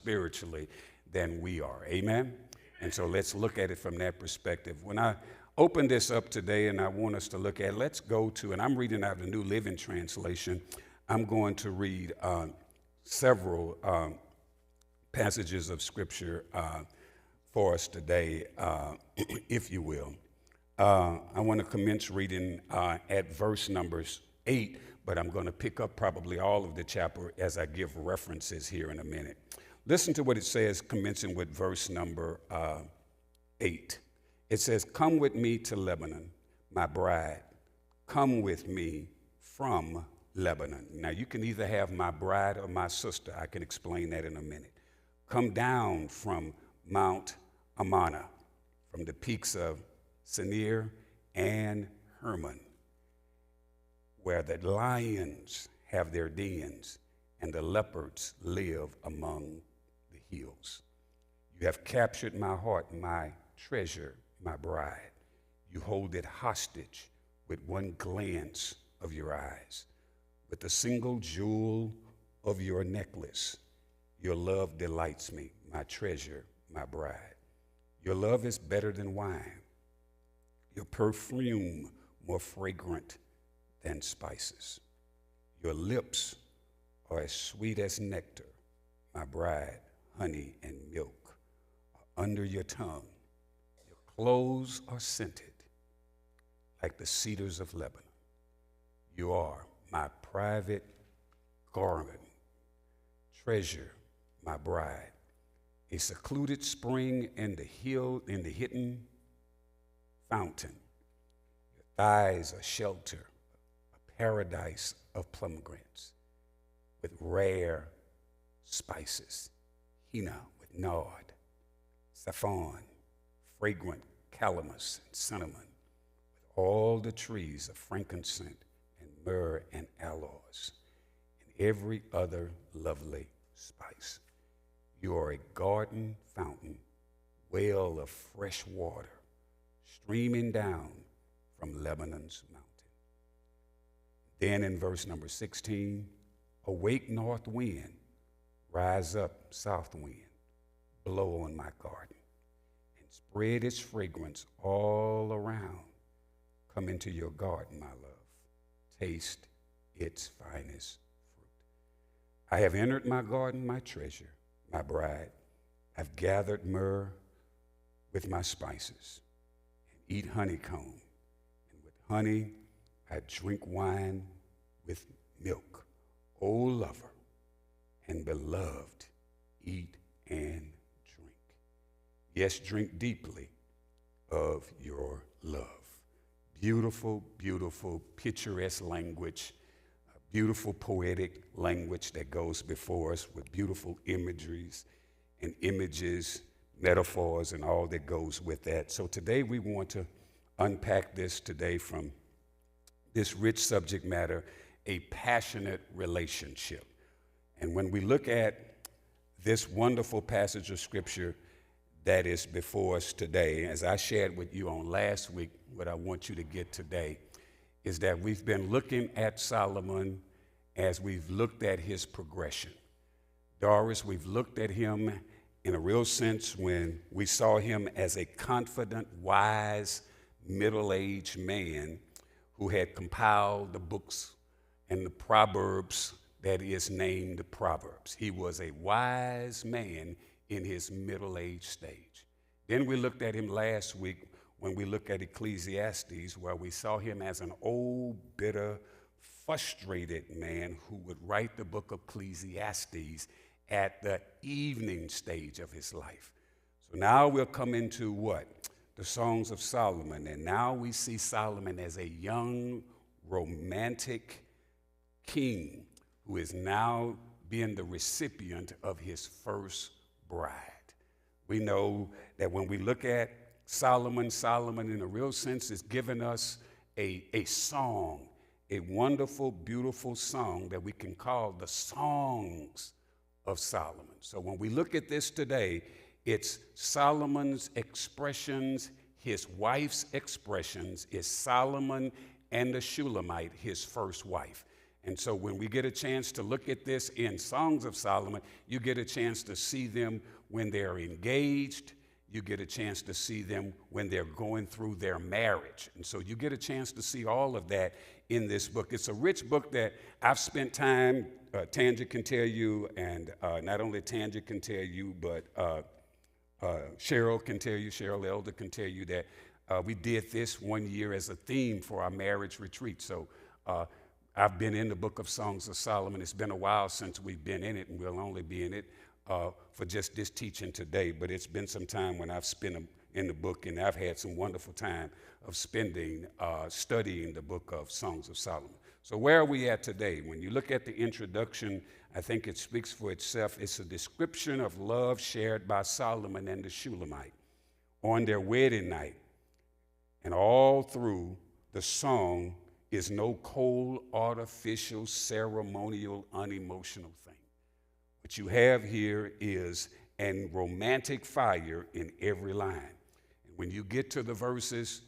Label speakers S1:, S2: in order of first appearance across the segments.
S1: spiritually than we are. Amen? And so let's look at it from that perspective. When I open this up today and I want us to look at, let's go to, and I'm reading out the New Living Translation. I'm going to read several passages of Scripture for us today, if you will. I want to commence reading at verse numbers 8, but I'm going to pick up probably all of the chapter as I give references here in a minute. Listen to what it says, commencing with verse number 8. It says, "Come with me to Lebanon, my bride. Come with me from Lebanon." Now, you can either have my bride or my sister. I can explain that in a minute. "Come down from Mount Amana, from the peaks of Senir and Hermon, where the lions have their dens and the leopards live among the hills. You have captured my heart, my treasure, my bride. You hold it hostage with one glance of your eyes, with a single jewel of your necklace. Your love delights me, my treasure, my bride. Your love is better than wine, your perfume more fragrant than spices. Your lips are as sweet as nectar, my bride. Honey and milk are under your tongue. Your clothes are scented like the cedars of Lebanon. You are my private garment, treasure, my bride. A secluded spring in the hidden fountain. Your thighs are shelter, a paradise of pomegranates with rare spices, henna with nard, saffron, fragrant calamus and cinnamon, with all the trees of frankincense and myrrh and aloes, and every other lovely spice. You are a garden fountain, well of fresh water, streaming down from Lebanon's mountain. Then in verse number 16, awake north wind, rise up south wind, blow on my garden, and spread its fragrance all around. Come into your garden, my love, taste its finest fruit. I have entered my garden, my treasure, my bride. I've gathered myrrh with my spices, and eat honeycomb, and with honey I drink wine with milk. O lover and beloved, eat and drink. Yes, drink deeply of your love. Beautiful, beautiful, picturesque language, beautiful poetic language that goes before us with beautiful imageries and images, metaphors, and all that goes with that. So today we want to unpack this today from this rich subject matter, a passionate relationship. And when we look at this wonderful passage of Scripture that is before us today, as I shared with you on last week, what I want you to get today is that we've been looking at Solomon as we've looked at his progression. Doris, we've looked at him in a real sense when we saw him as a confident, wise, middle-aged man who had compiled the books and the Proverbs that is named the Proverbs. He was a wise man in his middle-aged stage. Then we looked at him last week when we looked at Ecclesiastes, where we saw him as an old, bitter, frustrated man who would write the book of Ecclesiastes at the evening stage of his life. So now we'll come into what? The Songs of Solomon. And now we see Solomon as a young, romantic king who is now being the recipient of his first bride. We know that when we look at Solomon in a real sense is giving us a song, a wonderful, beautiful song that we can call the Songs of Solomon. So when we look at this today, it's Solomon's expressions, his wife's expressions, is Solomon and the Shulamite, his first wife. And so when we get a chance to look at this in Songs of Solomon, you get a chance to see them when they're engaged. You get a chance to see them when they're going through their marriage. And so you get a chance to see all of that in this book. It's a rich book that I've spent time, Tanja can tell you, and not only Tanja can tell you, but Cheryl can tell you, Cheryl Elder can tell you that we did this one year as a theme for our marriage retreat. So I've been in the book of Songs of Solomon. It's been a while since we've been in it, and we'll only be in it for just this teaching today. But it's been some time when I've spent in the book, and I've had some wonderful time of spending studying the book of Songs of Solomon. So where are we at today? When you look at the introduction, I think it speaks for itself. It's a description of love shared by Solomon and the Shulamite on their wedding night. And all through the song is no cold, artificial, ceremonial, unemotional thing. What you have here is a romantic fire in every line. And when you get to the verses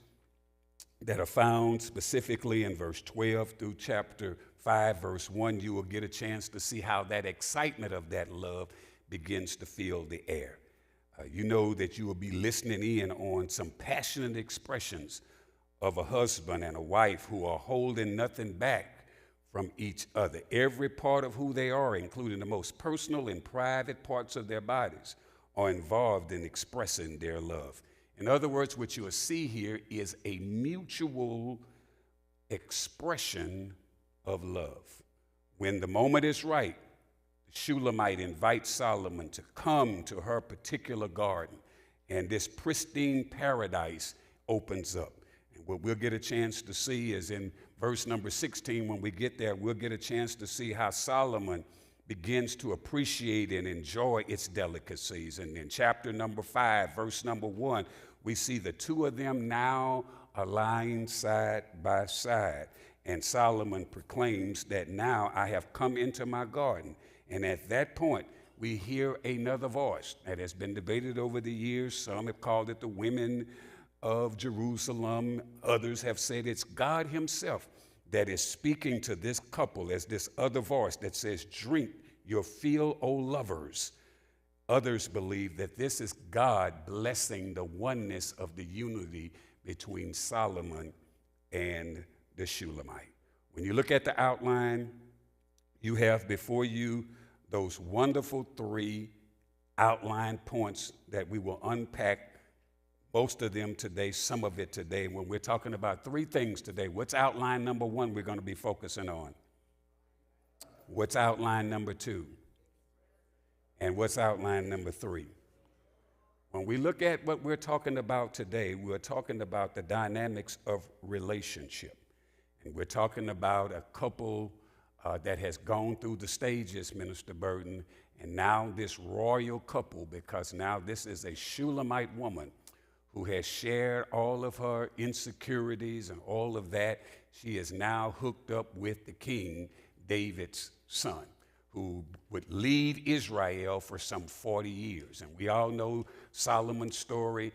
S1: that are found specifically in verse 12 through chapter 5, verse 1, you will get a chance to see how that excitement of that love begins to fill the air. You know that you will be listening in on some passionate expressions of a husband and a wife who are holding nothing back from each other. Every part of who they are, including the most personal and private parts of their bodies, are involved in expressing their love. In other words, what you will see here is a mutual expression of love. When the moment is right, the Shulamite invites Solomon to come to her particular garden, and this pristine paradise opens up. And what we'll get a chance to see is in verse number 16, when we get there, we'll get a chance to see how Solomon begins to appreciate and enjoy its delicacies. And in chapter number 5, verse number 1, we see the two of them now are lying side by side. And Solomon proclaims that now I have come into my garden. And at that point, we hear another voice that has been debated over the years. Some have called it the women of Jerusalem. Others have said it's God himself that is speaking to this couple as this other voice that says, "Drink your fill, O lovers." Others believe that this is God blessing the oneness of the unity between Solomon and the Shulamite. When you look at the outline, you have before you those wonderful 3 outline points that we will unpack, most of them today, some of it today. When we're talking about 3 things today, what's outline number 1 we're going to be focusing on? What's outline number 2? And what's outline number 3? When we look at what we're talking about today, we're talking about the dynamics of relationship. And we're talking about a couple that has gone through the stages, Minister Burton, and now this royal couple, because now this is a Shulamite woman who has shared all of her insecurities and all of that. She is now hooked up with the king, David's son, who would lead Israel for some 40 years. And we all know Solomon's story.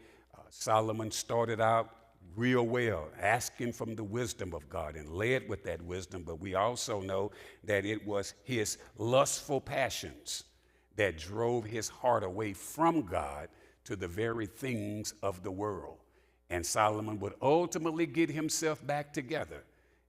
S1: Solomon started out real well, asking from the wisdom of God and led with that wisdom. But we also know that it was his lustful passions that drove his heart away from God to the very things of the world. And Solomon would ultimately get himself back together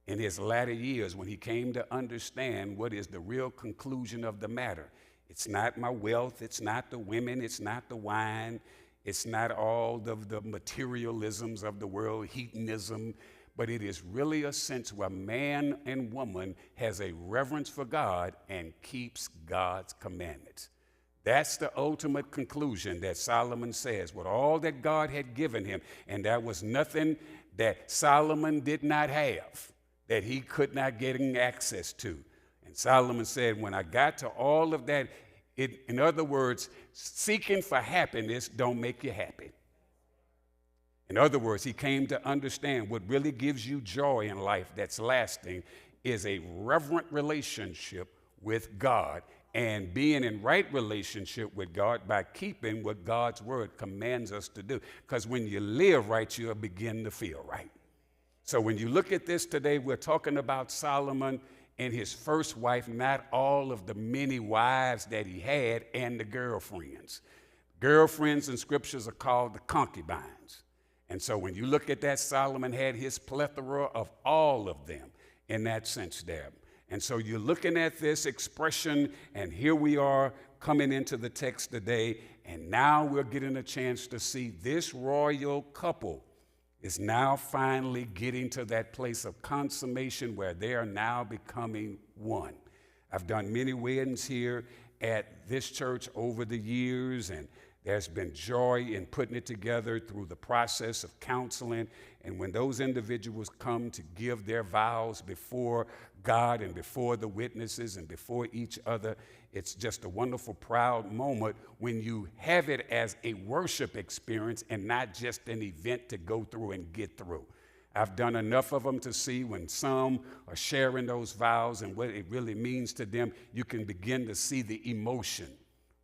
S1: in his latter years when he came to understand what is the real conclusion of the matter. It's not my wealth, it's not the women, it's not the wine, it's not all of the materialisms of the world, hedonism, but it is really a sense where man and woman has a reverence for God and keeps God's commandments. That's the ultimate conclusion that Solomon says, with all that God had given him, and there was nothing that Solomon did not have, that he could not get access to. And Solomon said, when I got to all of that, in other words, seeking for happiness don't make you happy. In other words, he came to understand what really gives you joy in life that's lasting is a reverent relationship with God and being in right relationship with God by keeping what God's word commands us to do. Because when you live right, you'll begin to feel right. So when you look at this today, we're talking about Solomon and his first wife, not all of the many wives that he had and the girlfriends. Girlfriends in scriptures are called the concubines. And so when you look at that, Solomon had his plethora of all of them in that sense there. And so you're looking at this expression, and here we are coming into the text today, and now we're getting a chance to see this royal couple is now finally getting to that place of consummation where they are now becoming one. I've done many weddings here at this church over the years, and there's been joy in putting it together through the process of counseling. And when those individuals come to give their vows before God and before the witnesses and before each other, it's just a wonderful, proud moment when you have it as a worship experience and not just an event to go through and get through. I've done enough of them to see when some are sharing those vows and what it really means to them, you can begin to see the emotion,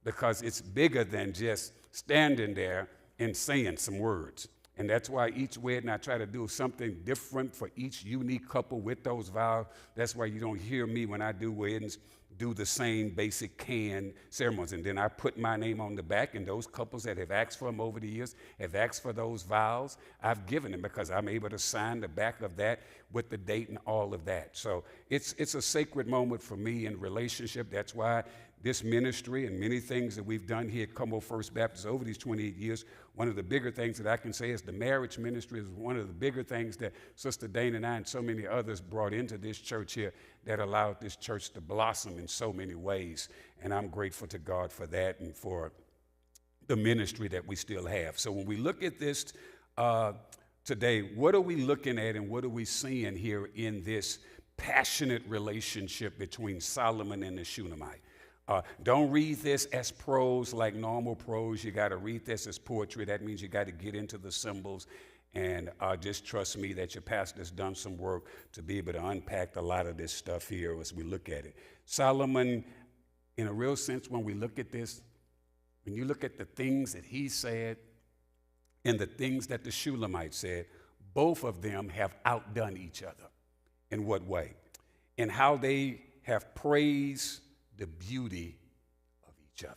S1: because it's bigger than just standing there and saying some words. And that's why each wedding I try to do something different for each unique couple with those vows. That's why you don't hear me when I do weddings do the same basic canned ceremonies. And then I put my name on the back, and those couples that have asked for them over the years have asked for those vows. I've given them because I'm able to sign the back of that with the date and all of that. So it's a sacred moment for me in relationship. That's why this ministry and many things that we've done here at Como First Baptist over these 28 years, one of the bigger things that I can say is the marriage ministry is one of the bigger things that Sister Dana and I and so many others brought into this church here that allowed this church to blossom in so many ways. And I'm grateful to God for that and for the ministry that we still have. So when we look at this today, what are we looking at and what are we seeing here in this passionate relationship between Solomon and the Shunammite? Don't read this as prose like normal prose. You got to read this as poetry. That means you got to get into the symbols. And just trust me that your pastor's done some work to be able to unpack a lot of this stuff here as we look at it. Solomon, in a real sense, when we look at this, when you look at the things that he said and the things that the Shulamite said, both of them have outdone each other. In what way? In how they have praised the beauty of each other.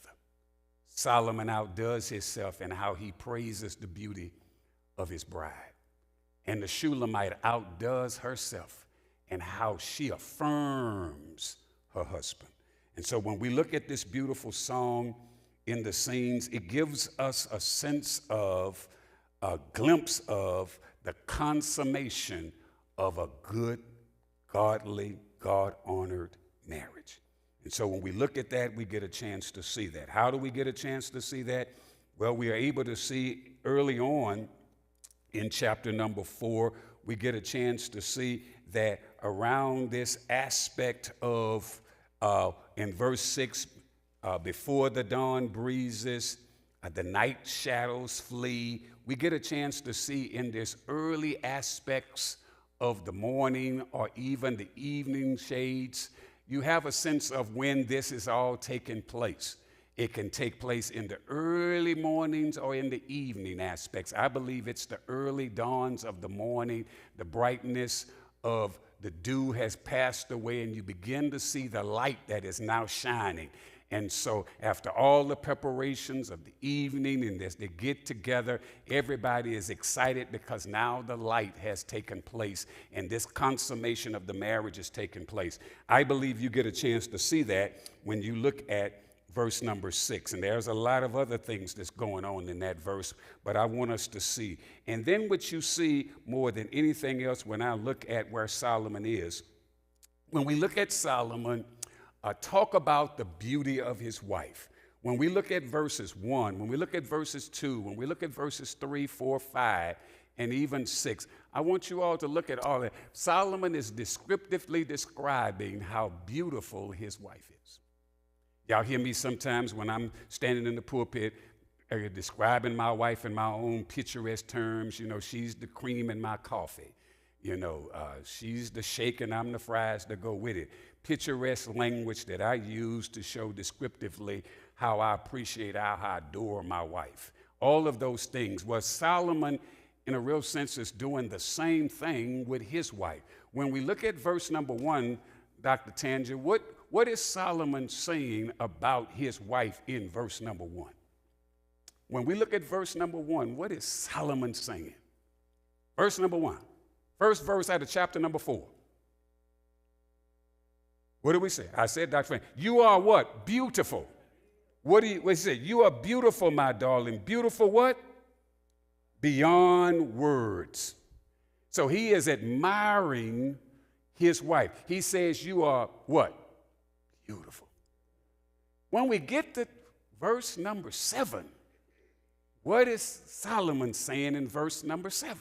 S1: Solomon outdoes himself in how he praises the beauty of his bride. And the Shulamite outdoes herself in how she affirms her husband. And so when we look at this beautiful song in the scenes, it gives us a sense of, a glimpse of the consummation of a good, godly, God-honored marriage. And so when we look at that, we get a chance to see that. How do we get a chance to see that? Well, we are able to see early on in chapter number 4, we get a chance to see that around this aspect of, in verse 6, before the dawn breezes, the night shadows flee. We get a chance to see in this early aspects of the morning or even the evening shades, you have a sense of when this is all taking place. It can take place in the early mornings or in the evening aspects. I believe it's the early dawns of the morning, the brightness of the dew has passed away, and you begin to see the light that is now shining. And so after all the preparations of the evening and as they get together, everybody is excited because now the light has taken place and this consummation of the marriage has taken place. I believe you get a chance to see that when you look at verse number 6. And there's a lot of other things that's going on in that verse, but I want us to see. And then what you see more than anything else when I look at where Solomon is, when we look at Solomon, talk about the beauty of his wife. When we look at verses 1, when we look at verses 2, when we look at verses 3, 4, 5, and even 6, I want you all to look at all that. Solomon is descriptively describing how beautiful his wife is. Y'all hear me sometimes when I'm standing in the pulpit describing my wife in my own picturesque terms. You know, she's the cream in my coffee. You know, she's the shake and I'm the fries that go with it. Picturesque language that I use to show descriptively how I appreciate, how I adore my wife. All of those things. Well, Solomon, in a real sense, is doing the same thing with his wife. When we look at verse number 1, Dr. Tanja, what is Solomon saying about his wife in verse number 1? When we look at verse number 1, what is Solomon saying? Verse number 1. First verse out of chapter number 4. What do we say? I said, Dr. Frank, you are what? Beautiful. What do you say? You are beautiful, my darling. Beautiful what? Beyond words. So he is admiring his wife. He says you are what? Beautiful. When we get to verse number 7, what is Solomon saying in verse number 7?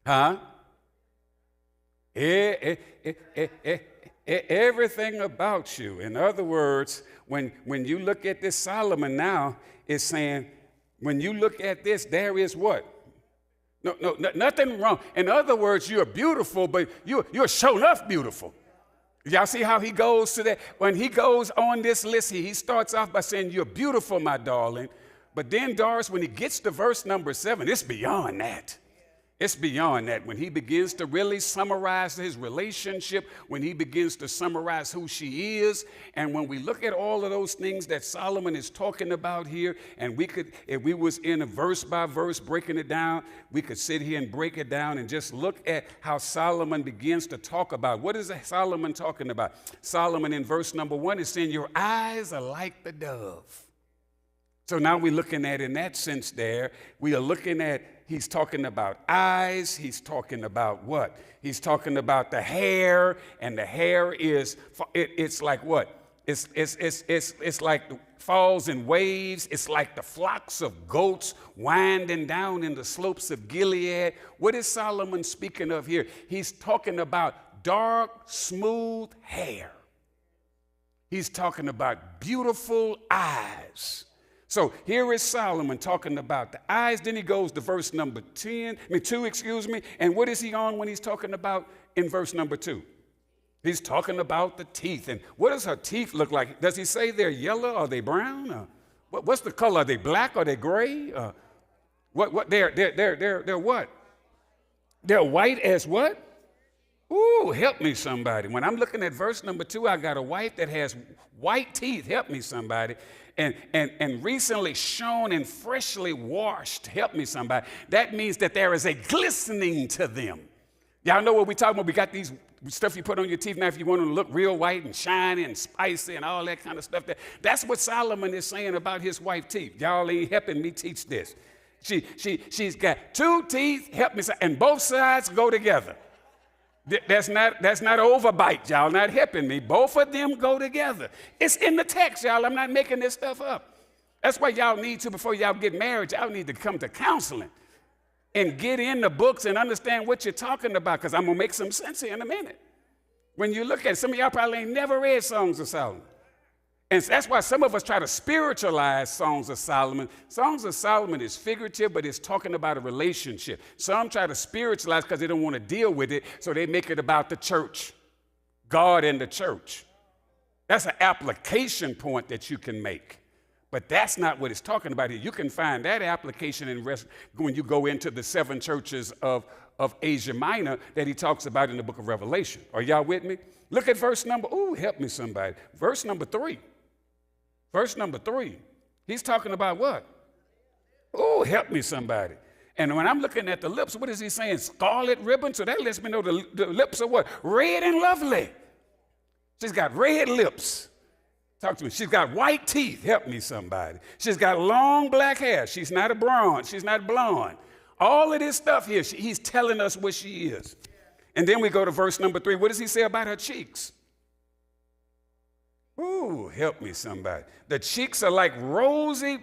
S1: Huh? Everything about you. In other words, when you look at this, Solomon now is saying, when you look at this, there is what? No, nothing wrong. In other words, you're beautiful, but you're shown up beautiful. Y'all see how he goes to that? When he goes on this list, he starts off by saying, you're beautiful, my darling. But then, Doris, when he gets to verse number 7, it's beyond that. It's beyond that. When he begins to really summarize his relationship, when he begins to summarize who she is, and when we look at all of those things that Solomon is talking about here, and we could, if we was in a verse by verse breaking it down, we could sit here and break it down and just look at how Solomon begins to talk about. What is Solomon talking about? Solomon in verse number 1 is saying, your eyes are like the dove. So now we're looking at, in that sense there, we are looking at, he's talking about eyes. He's talking about what? He's talking about the hair, and the hair is, it's like what? It's like falls in waves. It's like the flocks of goats winding down in the slopes of Gilead. What is Solomon speaking of here? He's talking about dark, smooth hair. He's talking about beautiful eyes. So here is Solomon talking about the eyes. Then he goes to verse number 2, And what is he on when he's talking about in verse number 2? He's talking about the teeth. And what does her teeth look like? Does he say they're yellow? Are they brown? What's the color? Are they black? Are they gray? They're what? They're white as what? Ooh, help me somebody. When I'm looking at verse number 2, I got a wife that has white teeth. Help me somebody. And recently shone and freshly washed. Help me somebody. That means that there is a glistening to them. Y'all know what we're talking about? We got these stuff you put on your teeth now if you want them to look real white and shiny and spicy and all that kind of stuff. That's what Solomon is saying about his wife's teeth. Y'all ain't helping me teach this. She's got 2 teeth, help me, and both sides go together. That's not overbite, y'all. Not helping me. Both of them go together. It's in the text, y'all. I'm not making this stuff up. That's why y'all need to, before y'all get married, y'all need to come to counseling and get in the books and understand what you're talking about, because I'm going to make some sense here in a minute. When you look at it, some of y'all probably ain't never read Songs of Solomon. And that's why some of us try to spiritualize Songs of Solomon. Songs of Solomon is figurative, but it's talking about a relationship. Some try to spiritualize because they don't want to deal with it, so they make it about the church, God and the church. That's an application point that you can make. But that's not what it's talking about here. You can find that application when you go into the 7 churches of Asia Minor that he talks about in the book of Revelation. Are y'all with me? Look at verse number, help me somebody. Verse number 3. Verse number 3, he's talking about what? Help me somebody. And when I'm looking at the lips, what is he saying? Scarlet ribbon? So that lets me know the lips are what? Red and lovely. She's got red lips. Talk to me. She's got white teeth. Help me somebody. She's got long black hair. She's not a blonde. She's not blonde. All of this stuff here, he's telling us what she is. And then we go to verse number 3. What does he say about her cheeks? Help me somebody. The cheeks are like rosy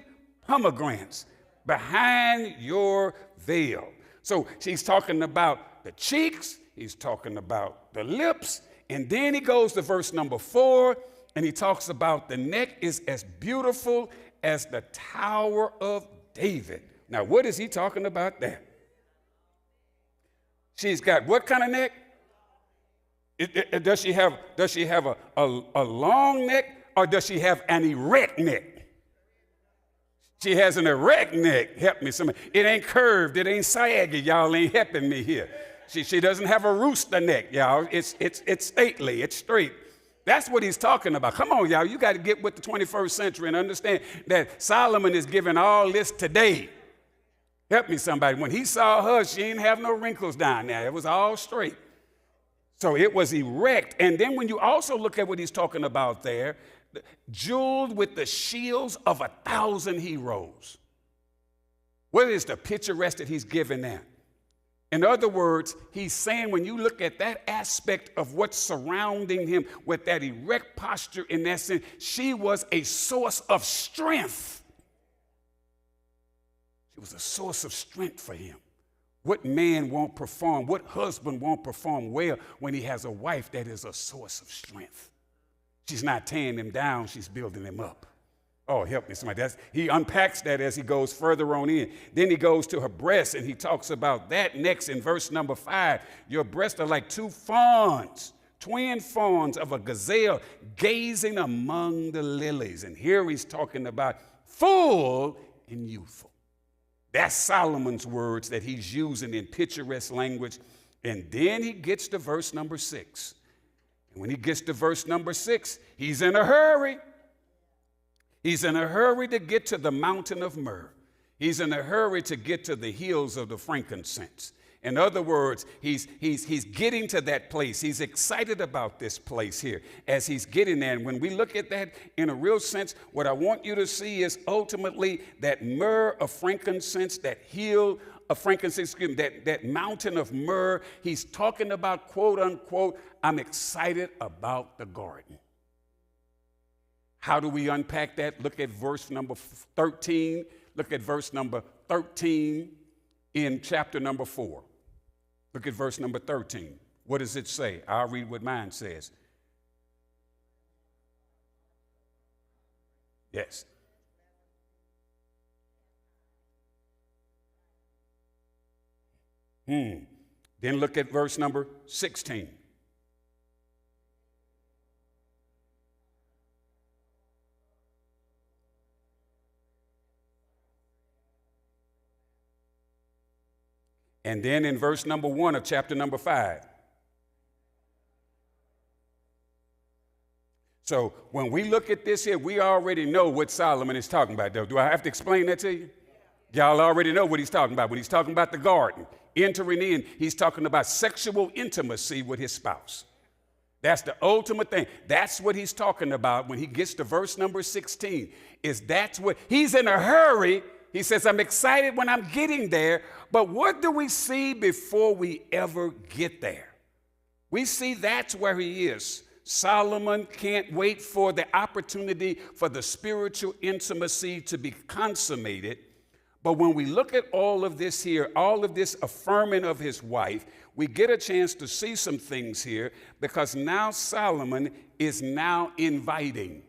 S1: pomegranates behind your veil. So she's talking about the cheeks, he's talking about the lips, and then he goes to verse number 4, and he talks about the neck is as beautiful as the Tower of David. Now, what is he talking about there? She's got what kind of neck? Does she have a long neck, or does she have an erect neck? She has an erect neck. Help me somebody. It ain't curved. It ain't saggy. Y'all ain't helping me here. She doesn't have a rooster neck, y'all. It's stately, it's straight. That's what he's talking about. Come on, y'all. You got to get with the 21st century and understand that Solomon is giving all this today. Help me, somebody. When he saw her, she didn't have no wrinkles down there. It was all straight. So it was erect. And then when you also look at what he's talking about there, jeweled with the shields of 1,000 heroes. What is the picturesque that he's giving there? In other words, he's saying when you look at that aspect of what's surrounding him with that erect posture in that sense, she was a source of strength. She was a source of strength for him. What man won't perform, what husband won't perform well when he has a wife that is a source of strength? She's not tearing him down, she's building him up. Oh, help me, somebody. He unpacks that as he goes further on in. Then he goes to her breasts, and he talks about that next in verse number 5. Your breasts are like two fawns, twin fawns of a gazelle, gazing among the lilies. And here he's talking about full and youthful. That's Solomon's words that he's using in picturesque language. And then he gets to verse number 6. And when he gets to verse number 6, he's in a hurry. He's in a hurry to get to the mountain of myrrh. He's in a hurry to get to the hills of the frankincense. In other words, he's getting to that place. He's excited about this place here as he's getting there. And when we look at that in a real sense, what I want you to see is ultimately that myrrh of frankincense, that hill of frankincense, that mountain of myrrh. He's talking about, quote unquote, I'm excited about the garden. How do we unpack that? Look at verse number 13. Look at verse number 13 in chapter number 4. Look at verse number 13. What does it say? I'll read what mine says. Yes. Then look at verse number 16. And then in verse number 1 of chapter number 5. So when we look at this here, we already know what Solomon is talking about, though. Do I have to explain that to you? Y'all already know what he's talking about. When he's talking about the garden, entering in, he's talking about sexual intimacy with his spouse. That's the ultimate thing. That's what he's talking about when he gets to verse number 16. That's what he's in a hurry. He says, I'm excited when I'm getting there, but what do we see before we ever get there? We see that's where he is. Solomon can't wait for the opportunity for the spiritual intimacy to be consummated. But when we look at all of this here, all of this affirming of his wife, we get a chance to see some things here because now Solomon is now inviting.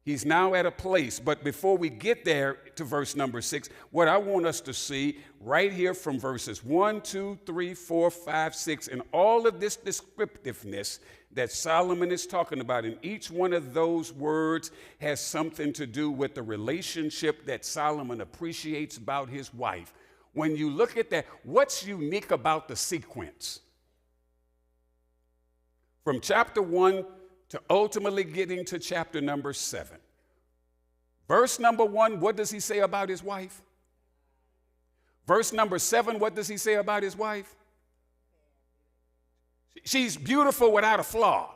S1: He's now at a place, but before we get there to verse number 6, what I want us to see right here from verses 1, 2, 3, 4, 5, 6, and all of this descriptiveness that Solomon is talking about, and each one of those words has something to do with the relationship that Solomon appreciates about his wife. When you look at that, what's unique about the sequence? From chapter 1 to ultimately getting to chapter number 7. Verse number 1, what does he say about his wife? Verse number 7, what does he say about his wife? She's beautiful without a flaw.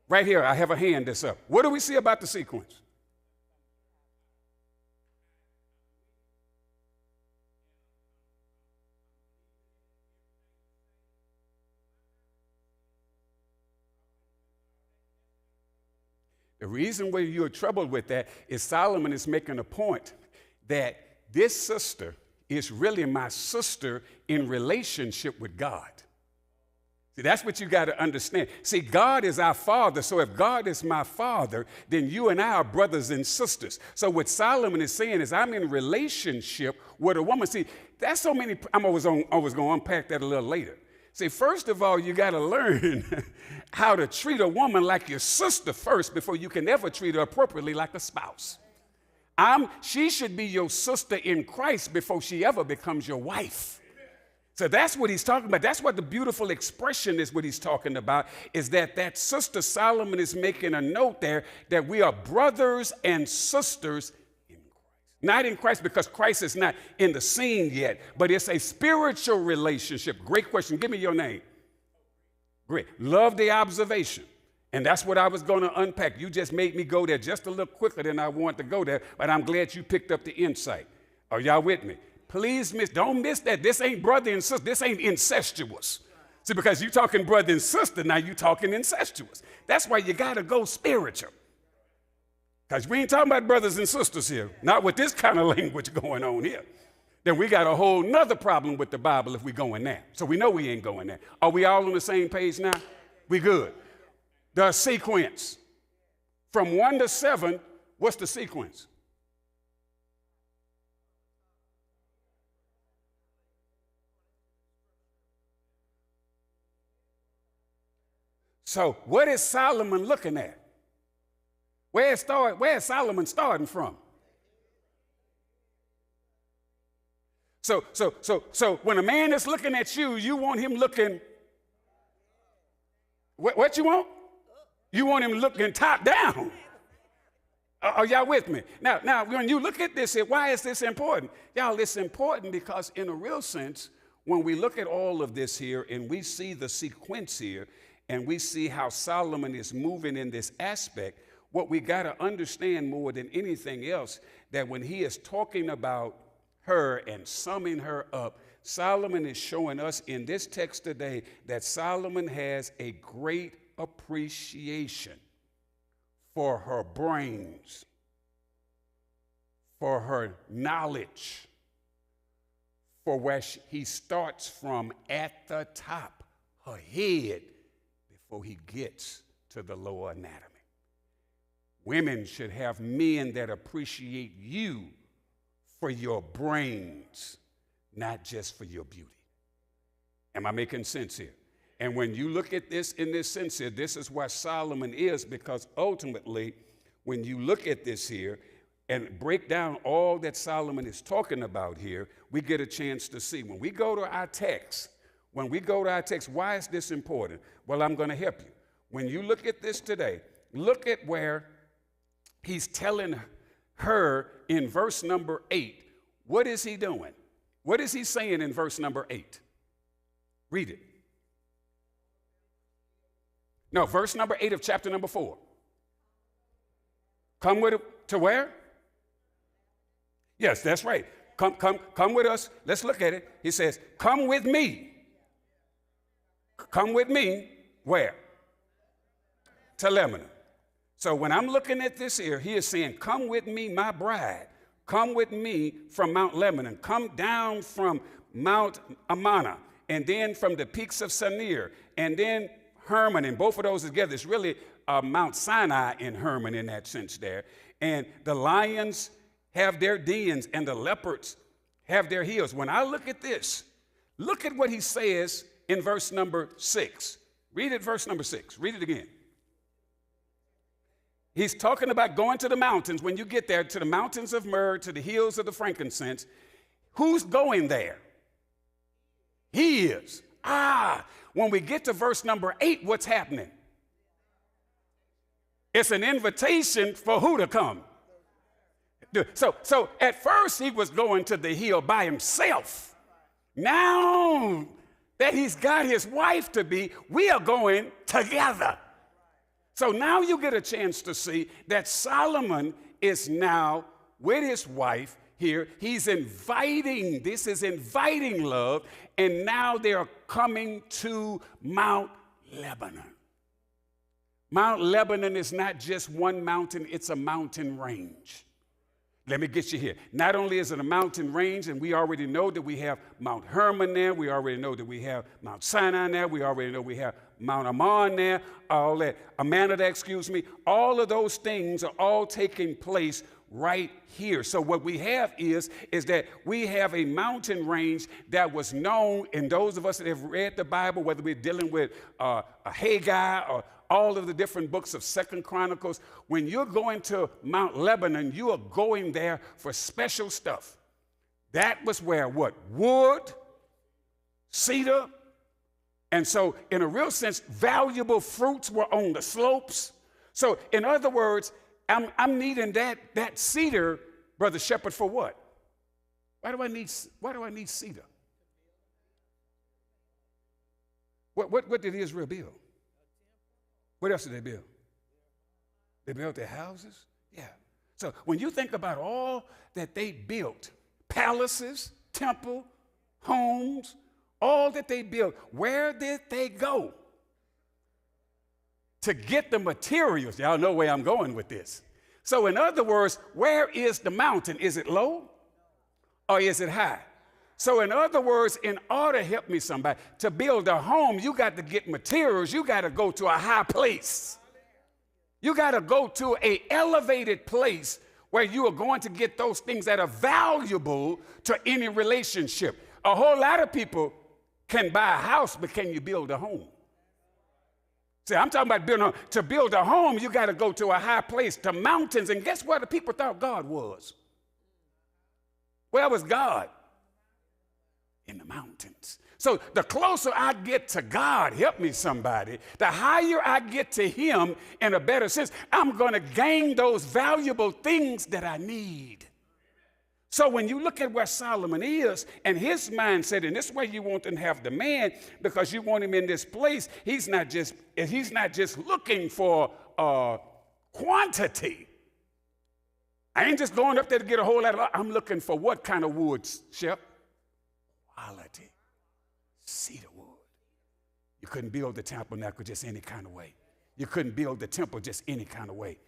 S1: Right here, I have a hand that's up. What do we see about the sequence? The reason why you're troubled with that is Solomon is making a point that this sister is really my sister in relationship with God. See, that's what you got to understand. See, God is our father, so if God is my father, then you and I are brothers and sisters. So what Solomon is saying is I'm in relationship with a woman. See, that's so many, I was going to unpack that a little later. See, first of all, you got to learn how to treat a woman like your sister first before you can ever treat her appropriately like a spouse. She should be your sister in Christ before she ever becomes your wife. So that's what he's talking about. That's what the beautiful expression is, what he's talking about, is that Sister Solomon is making a note there that we are brothers and sisters in Christ. Not in Christ because Christ is not in the scene yet, but it's a spiritual relationship. Great question. Give me your name. Great. Love the observation. And that's what I was going to unpack. You just made me go there just a little quicker than I wanted to go there, but I'm glad you picked up the insight. Are y'all with me? Please don't miss that. This ain't brother and sister. This ain't incestuous. See, because you're talking brother and sister, now you're talking incestuous. That's why you got to go spiritual. Because we ain't talking about brothers and sisters here. Not with this kind of language going on here. Then we got a whole nother problem with the Bible if we go in there. So we know we ain't going there. Are we all on the same page now? We good. The sequence. From 1 to 7, what's the sequence? So what is Solomon looking at? Where is Solomon starting from? So when a man is looking at you, you want him looking, what you want? You want him looking top down. Are y'all with me? Now, when you look at this here, why is this important? Y'all, it's important because in a real sense, when we look at all of this here and we see the sequence here, and we see how Solomon is moving in this aspect, what we got to understand more than anything else, that when he is talking about her and summing her up, Solomon is showing us in this text today that Solomon has a great appreciation for her brains, for her knowledge, for where he starts from at the top, her head, before he gets to the lower anatomy. Women should have men that appreciate you for your brains, not just for your beauty. Am I making sense here? And when you look at this in this sense here, this is why Solomon is, because ultimately, when you look at this here and break down all that Solomon is talking about here, we get a chance to see. When we go to our text, why is this important? Well, I'm going to help you. When you look at this today, look at where he's telling her in verse number 8. What is he doing? What is he saying in verse number 8? Read it. No, verse number 8 of chapter number 4. Come with it to where? Yes, that's right. Come with us. Let's look at it. He says, come with me. Come with me, where? To Lebanon. So when I'm looking at this here, he is saying, come with me, my bride. Come with me from Mount Lebanon. Come down from Mount Amana, and then from the peaks of Senir, and then Hermon, and both of those together. It's really Mount Sinai in Hermon in that sense there. And the lions have their dens, and the leopards have their hills. When I look at this, look at what he says in verse number 6. Read it, verse number 6. Read it again. He's talking about going to the mountains. When you get there, to the mountains of myrrh, to the hills of the frankincense. Who's going there? He is. When we get to verse number 8, what's happening? It's an invitation for who to come? So at first he was going to the hill by himself. Now that he's got his wife to be, we are going together. So now you get a chance to see that Solomon is now with his wife here. He's inviting, this is inviting love, and now they are coming to Mount Lebanon. Mount Lebanon is not just one mountain, it's a mountain range. Let me get you here. Not only is it a mountain range, and we already know that we have Mount Hermon there, we already know that we have Mount Sinai there, we already know we have Mount Ammon there, all that, Amana there, all of those things are all taking place right here. So what we have is that we have a mountain range that was known, and those of us that have read the Bible, whether we're dealing with a Haggai or all of the different books of 2 Chronicles, when you're going to Mount Lebanon, you are going there for special stuff. That was where what? Wood, cedar. And so, in a real sense, valuable fruits were on the slopes. So, in other words, I'm needing that cedar, Brother Shepherd, for what? Why do I need cedar? What did Israel build? What else did they build? They built their houses? Yeah. So when you think about all that they built, palaces, temple, homes, all that they built, where did they go to get the materials? Y'all know where I'm going with this. So in other words, where is the mountain? Is it low or is it high? So in other words, in order, help me somebody, to build a home, you got to get materials. You got to go to a high place. You got to go to an elevated place where you are going to get those things that are valuable to any relationship. A whole lot of people can buy a house, but can you build a home? See, I'm talking about building a home. To build a home, you got to go to a high place, to mountains. And guess where the people thought God was? Where was God? In the mountains. So the closer I get to God, help me somebody, the higher I get to him in a better sense, I'm going to gain those valuable things that I need. So when you look at where Solomon is and his mindset, and this way you want to have the man because you want him in this place, he's not just looking for quantity. I ain't just going up there to get a whole lot of, I'm looking for what kind of woods, Shep? Quality. Cedar wood. You couldn't build the tabernacle just any kind of way. You couldn't build the temple just any kind of way.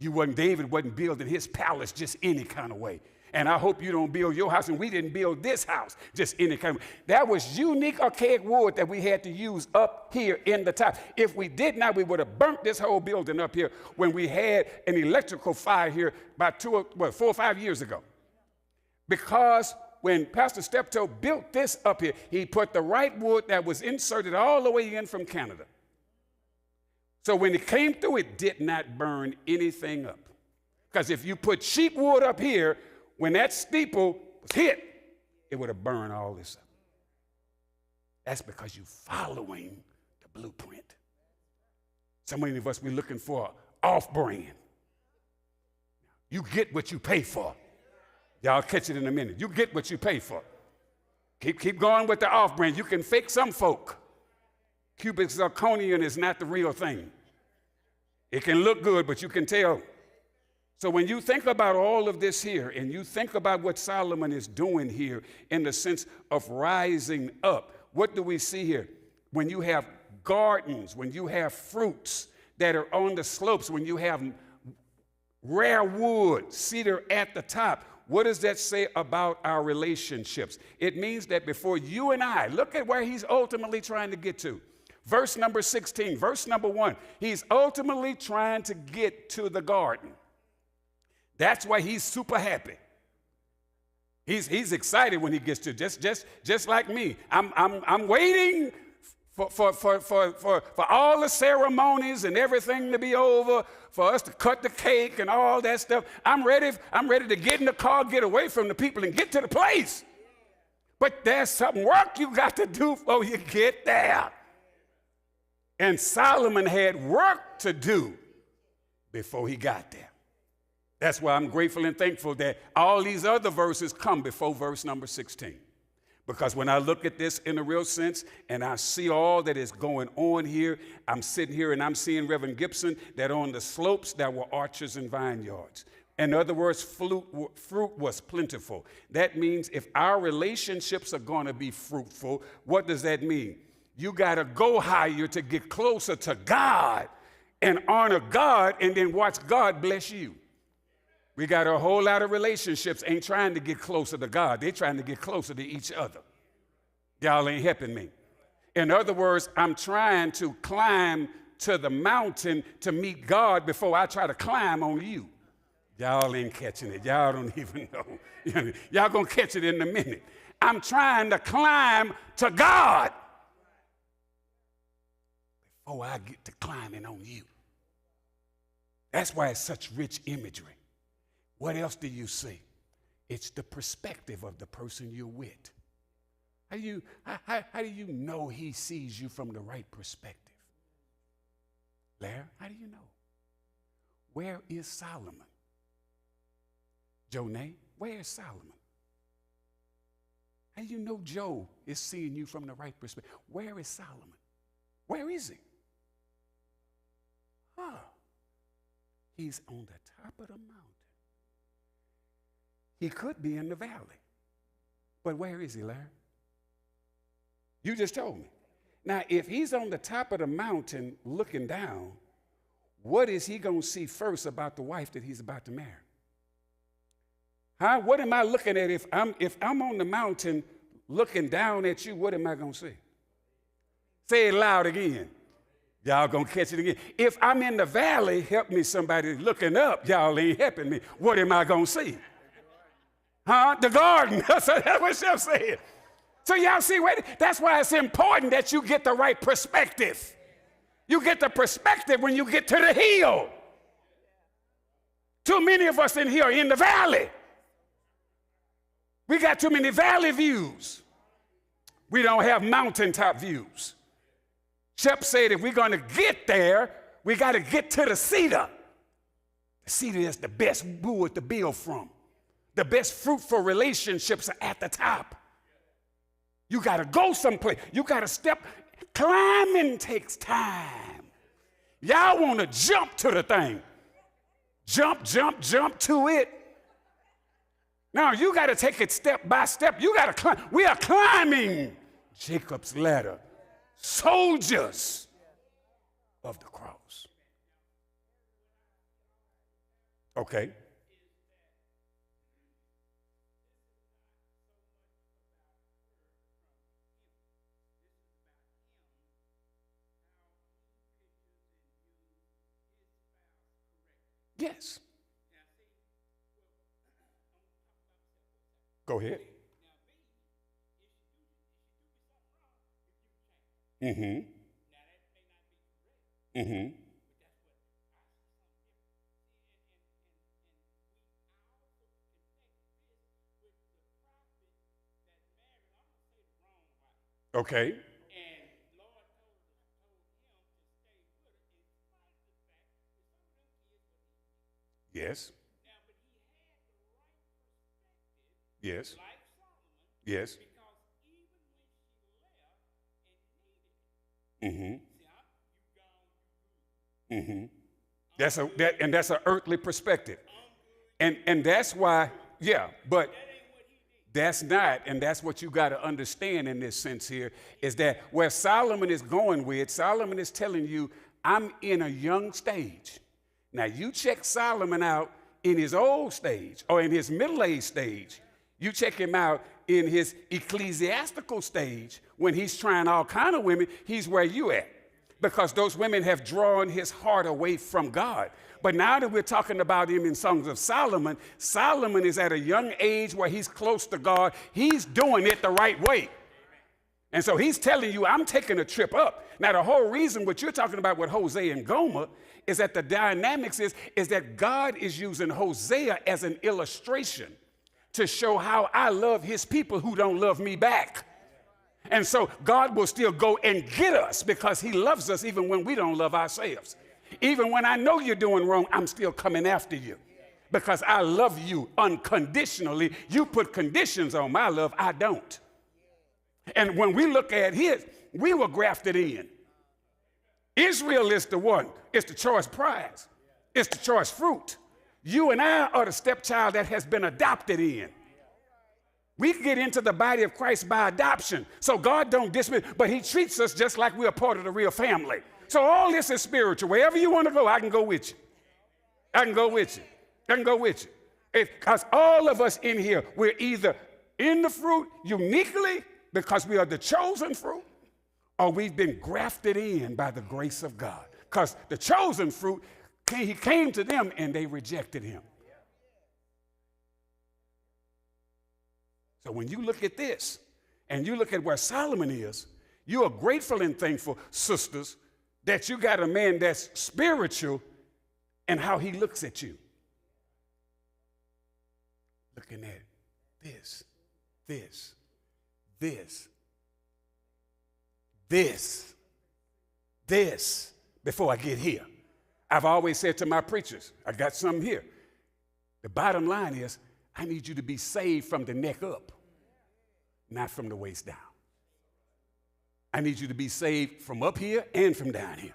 S1: David wasn't building his palace just any kind of way. And I hope you don't build your house, and we didn't build this house just any kind of way. That was unique archaic wood that we had to use up here in the top. If we did not, we would have burnt this whole building up here when we had an electrical fire here about 4 or 5 years ago. Because when Pastor Steptoe built this up here, he put the right wood that was inserted all the way in from Canada. So when it came through, it did not burn anything up. Because if you put sheep wood up here, when that steeple was hit, it would have burned all this up. That's because you're following the blueprint. So many of us, we're looking for off-brand. You get what you pay for. Y'all catch it in a minute. You get what you pay for. Keep going with the off-brand. You can fake some folk. Cubic zirconium is not the real thing. It can look good, but you can tell. So when you think about all of this here, and you think about what Solomon is doing here in the sense of rising up, what do we see here? When you have gardens, when you have fruits that are on the slopes, when you have rare wood, cedar at the top, what does that say about our relationships? It means that before you and I, look at where he's ultimately trying to get to. Verse number 16, verse number 1, he's ultimately trying to get to the garden. That's why he's super happy. He's excited when he gets to just like me. I'm waiting for all the ceremonies and everything to be over, for us to cut the cake and all that stuff. I'm ready to get in the car, get away from the people, and get to the place. But there's some work you got to do before you get there. And Solomon had work to do before he got there. That's why I'm grateful and thankful that all these other verses come before verse number 16. Because when I look at this in a real sense and I see all that is going on here, I'm sitting here and I'm seeing Reverend Gibson that on the slopes there were orchards and vineyards. In other words, fruit was plentiful. That means if our relationships are going to be fruitful, what does that mean? You got to go higher to get closer to God and honor God and then watch God bless you. We got a whole lot of relationships ain't trying to get closer to God. They're trying to get closer to each other. Y'all ain't helping me. In other words, I'm trying to climb to the mountain to meet God before I try to climb on you. Y'all ain't catching it. Y'all don't even know. Y'all gonna catch it in a minute. I'm trying to climb to God before I get to climbing on you. That's why it's such rich imagery. What else do you see? It's the perspective of the person you're with. How do you know he sees you from the right perspective? Larry, how do you know? Where is Solomon? Jonah, where is Solomon? How do you know Joe is seeing you from the right perspective? Where is Solomon? Where is he? He's on the top of the mountain. He could be in the valley. But where is he, Larry? You just told me. Now, if he's on the top of the mountain looking down, what is he going to see first about the wife that he's about to marry? What am I looking at if I'm on the mountain looking down at you? What am I going to see? Say it loud again. Y'all going to catch it again. If I'm in the valley, help me somebody looking up. Y'all ain't helping me. What am I going to see? The garden. That's what Chef said. So y'all see, that's why it's important that you get the right perspective. You get the perspective when you get to the hill. Too many of us in here are in the valley. We got too many valley views. We don't have mountaintop views. Shep said if we're going to get there, we got to get to the cedar. The cedar is the best wood to build from. The best fruitful relationships are at the top. You got to go someplace. You got to step. Climbing takes time. Y'all want to jump to the thing. Jump to it. Now, you got to take it step by step. You got to climb. We are climbing Jacob's ladder. Soldiers of the cross. Okay. Yes. Go ahead. Mm-hmm. Mm-hmm. Okay. Yes. Yes. Yes. Mm-hmm. Mm-hmm. That's an earthly perspective. And that's why, but that's not, and that's what you got to understand in this sense here, is that where Solomon is going with, Solomon is telling you, I'm in a young stage. Now, you check Solomon out in his old stage or in his middle-aged stage. You check him out in his ecclesiastical stage when he's trying all kind of women, he's where you at. Because those women have drawn his heart away from God. But now that we're talking about him in Songs of Solomon, Solomon is at a young age where he's close to God. He's doing it the right way. And so he's telling you, I'm taking a trip up. Now, the whole reason what you're talking about with Hosea and Gomer is that the dynamics is that God is using Hosea as an illustration to show how I love his people who don't love me back. And so God will still go and get us because he loves us even when we don't love ourselves. Even when I know you're doing wrong, I'm still coming after you because I love you unconditionally. You put conditions on my love, I don't. And when we look at his, we were grafted in. Israel is the one. It's the choice prize. It's the choice fruit. You and I are the stepchild that has been adopted in. We get into the body of Christ by adoption. So God don't dismiss, but he treats us just like we're a part of the real family. So all this is spiritual. Wherever you want to go, I can go with you. I can go with you. I can go with you. Because all of us in here, we're either in the fruit uniquely because we are the chosen fruit, or we've been grafted in by the grace of God. Because the chosen fruit, he came to them and they rejected him. So when you look at this and you look at where Solomon is, you are grateful and thankful, sisters, that you got a man that's spiritual and how he looks at you. Looking at this, this before I get here. I've always said to my preachers, I got something here. The bottom line is, I need you to be saved from the neck up, not from the waist down. I need you to be saved from up here and from down here.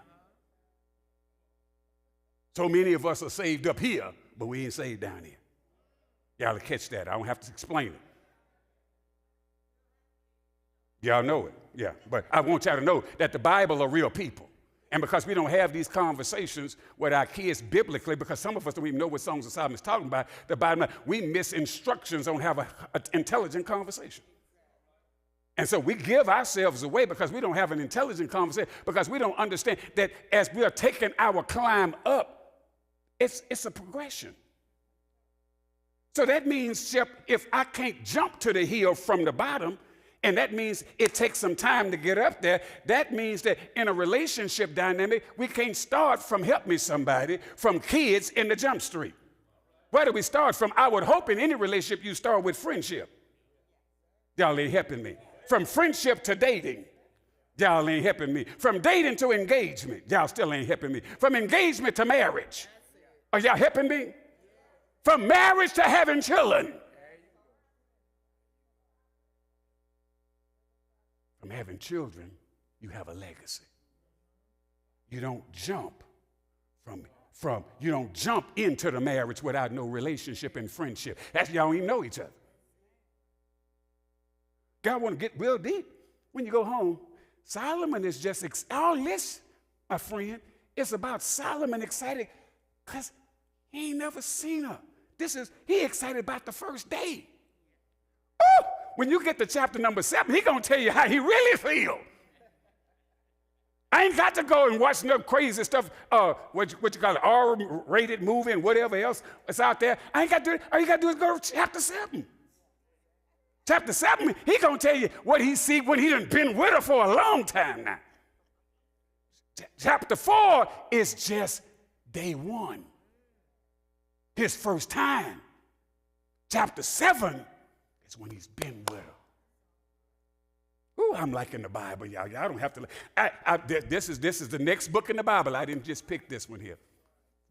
S1: So many of us are saved up here, but we ain't saved down here. Y'all will catch that. I don't have to explain it. Y'all know it, yeah. But I want y'all to know that the Bible are real people. And because we don't have these conversations with our kids biblically, because some of us don't even know what Songs of Solomon is talking about, the Bible, we miss instructions on how to have an intelligent conversation. And so we give ourselves away because we don't have an intelligent conversation, because we don't understand that as we are taking our climb up, it's a progression. So that means, if I can't jump to the hill from the bottom, and that means it takes some time to get up there, that means that in a relationship dynamic, we can't start from, help me somebody, from kids in the jump street. Where do we start from? I would hope in any relationship you start with friendship. Y'all ain't helping me. From friendship to dating. Y'all ain't helping me. From dating to engagement. Y'all still ain't helping me. From engagement to marriage. Are y'all helping me? From marriage to having children. From having children, you have a legacy. You don't jump you don't jump into the marriage without no relationship and friendship. That's y'all don't even know each other. God want to get real deep. When you go home, Solomon is just, all this, my friend, it's about Solomon excited because he ain't never seen her. He excited about the first day. Oh, when you get to chapter number 7, he gonna tell you how he really feel. I ain't got to go and watch no crazy stuff, what you call it, R-rated movie and whatever else is out there. I ain't got to do it. All you got to do is go to chapter 7. Chapter 7, he gonna tell you what he see when he done been with her for a long time now. Chapter 4 is just day 1. His first time. Chapter 7 is when he's been with her. Ooh, I'm liking the Bible, y'all. Y'all don't have to. This is the next book in the Bible. I didn't just pick this one here.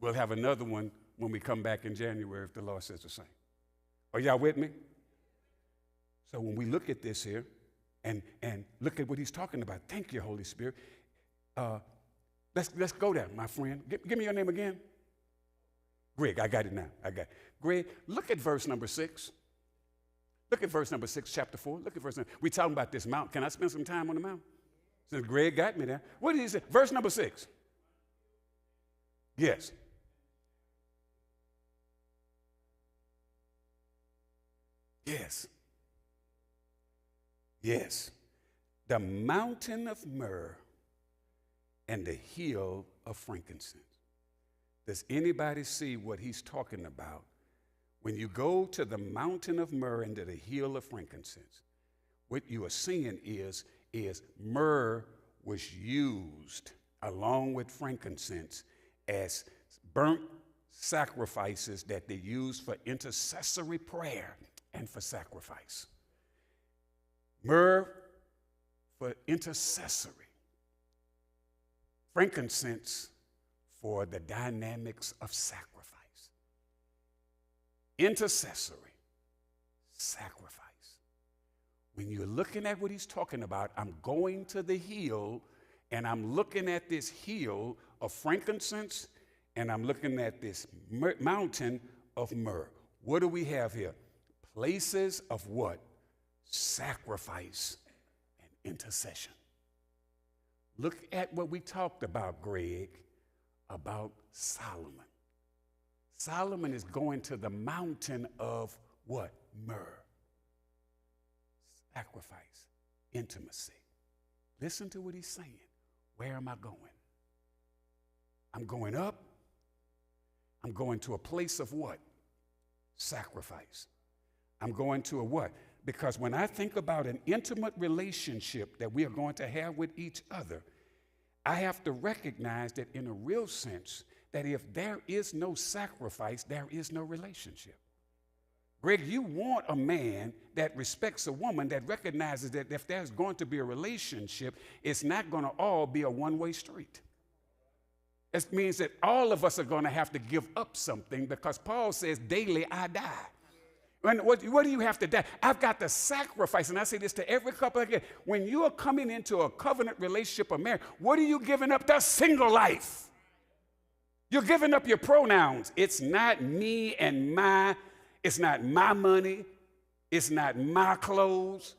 S1: We'll have another one when we come back in January if the Lord says the same. Are y'all with me? So when we look at this here and look at what he's talking about, thank you, Holy Spirit. Let's go there, my friend. Give me your name again. Greg, I got it now. Greg, look at verse number 6. Look at verse number 6, chapter 4. Look at verse number. We're talking about this mountain. Can I spend some time on the mountain? Since Greg got me there. What did he say? Verse number 6. Yes. Yes. Yes. The mountain of myrrh and the hill of frankincense. Does anybody see what he's talking about? When you go to the mountain of myrrh and to the hill of frankincense, what you are seeing is myrrh was used along with frankincense as burnt sacrifices that they used for intercessory prayer and for sacrifice. Myrrh for intercessory. Frankincense for the dynamics of sacrifice. Intercessory, sacrifice. When you're looking at what he's talking about, I'm going to the hill and I'm looking at this hill of frankincense and I'm looking at this mountain of myrrh. What do we have here? Places of what? Sacrifice and intercession. Look at what we talked about, Greg, about Solomon. Solomon is going to the mountain of what? Myrrh. Sacrifice, intimacy. Listen to what he's saying. Where am I going? I'm going up. I'm going to a place of what? Sacrifice. I'm going to a what? Because when I think about an intimate relationship that we are going to have with each other, I have to recognize that in a real sense, that if there is no sacrifice, there is no relationship. Greg, you want a man that respects a woman, that recognizes that if there's going to be a relationship, it's not going to all be a one-way street. It means that all of us are going to have to give up something, because Paul says, daily I die. And what do you have to die? I've got to sacrifice. And I say this to every couple again. When you are coming into a covenant relationship or marriage, what are you giving up? The single life. You're giving up your pronouns. It's not me and my. It's not my money. It's not my clothes.